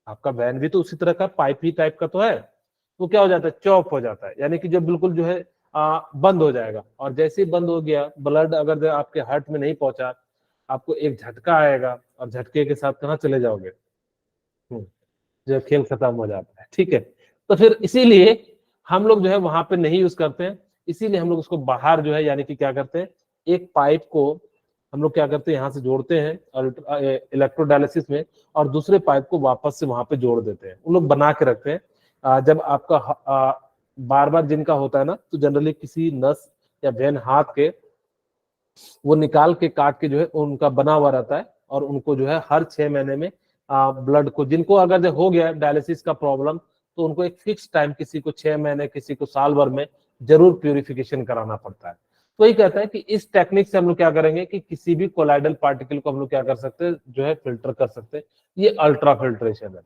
आपका वैन भी तो उसी तरह का पाइप ही टाइप का तो है, तो क्या हो जाता है, चौक हो जाता है, यानी कि जो बिल्कुल जो है बंद हो जाएगा। और जैसे ही बंद हो गया, ब्लड अगर जो आपके हार्ट में नहीं पहुंचा, आपको एक झटका आएगा, और झटके के साथ कहाँ चले जाओगे, जो खेल खत्म हो जाता है। ठीक है, तो फिर इसीलिए हम लोग जो है वहां पे नहीं यूज करते हैं, इसीलिए हम लोग उसको बाहर जो है यानी कि क्या करते हैं, एक पाइप को हम लोग क्या करते हैं यहाँ से जोड़ते हैं इलेक्ट्रोडायलिसिस में, और दूसरे पाइप को वापस से वहां पे जोड़ देते हैं, उन लोग बना के रखते हैं। जब आपका बार बार जिनका होता है ना, तो जनरली किसी नस या वेन हाथ के वो निकाल के काट के जो है उनका बना हुआ रहता है, और उनको जो है हर 6 महीने में ब्लड को, जिनको अगर जो हो गया डायलिसिस का प्रॉब्लम, तो उनको एक फिक्स टाइम, किसी को 6 महीने, किसी को साल भर में जरूर प्यूरिफिकेशन कराना पड़ता है। तो यही कहता है कि इस टेक्निक से हम लोग क्या करेंगे कि किसी भी कोलाइडल पार्टिकल को हम लोग क्या कर सकते हैं, जो है फिल्टर कर सकते हैं। ये अल्ट्रा फिल्ट्रेशन है।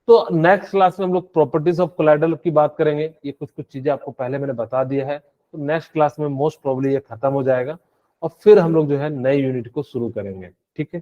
तो नेक्स्ट क्लास में हम लोग प्रॉपर्टीज ऑफ कोलाइडल की बात करेंगे। ये कुछ कुछ चीजें आपको पहले मैंने बता दिया है, तो नेक्स्ट क्लास में मोस्ट प्रोबेबली ये खत्म हो जाएगा, और फिर हम लोग जो है नए यूनिट को शुरू करेंगे। ठीक है।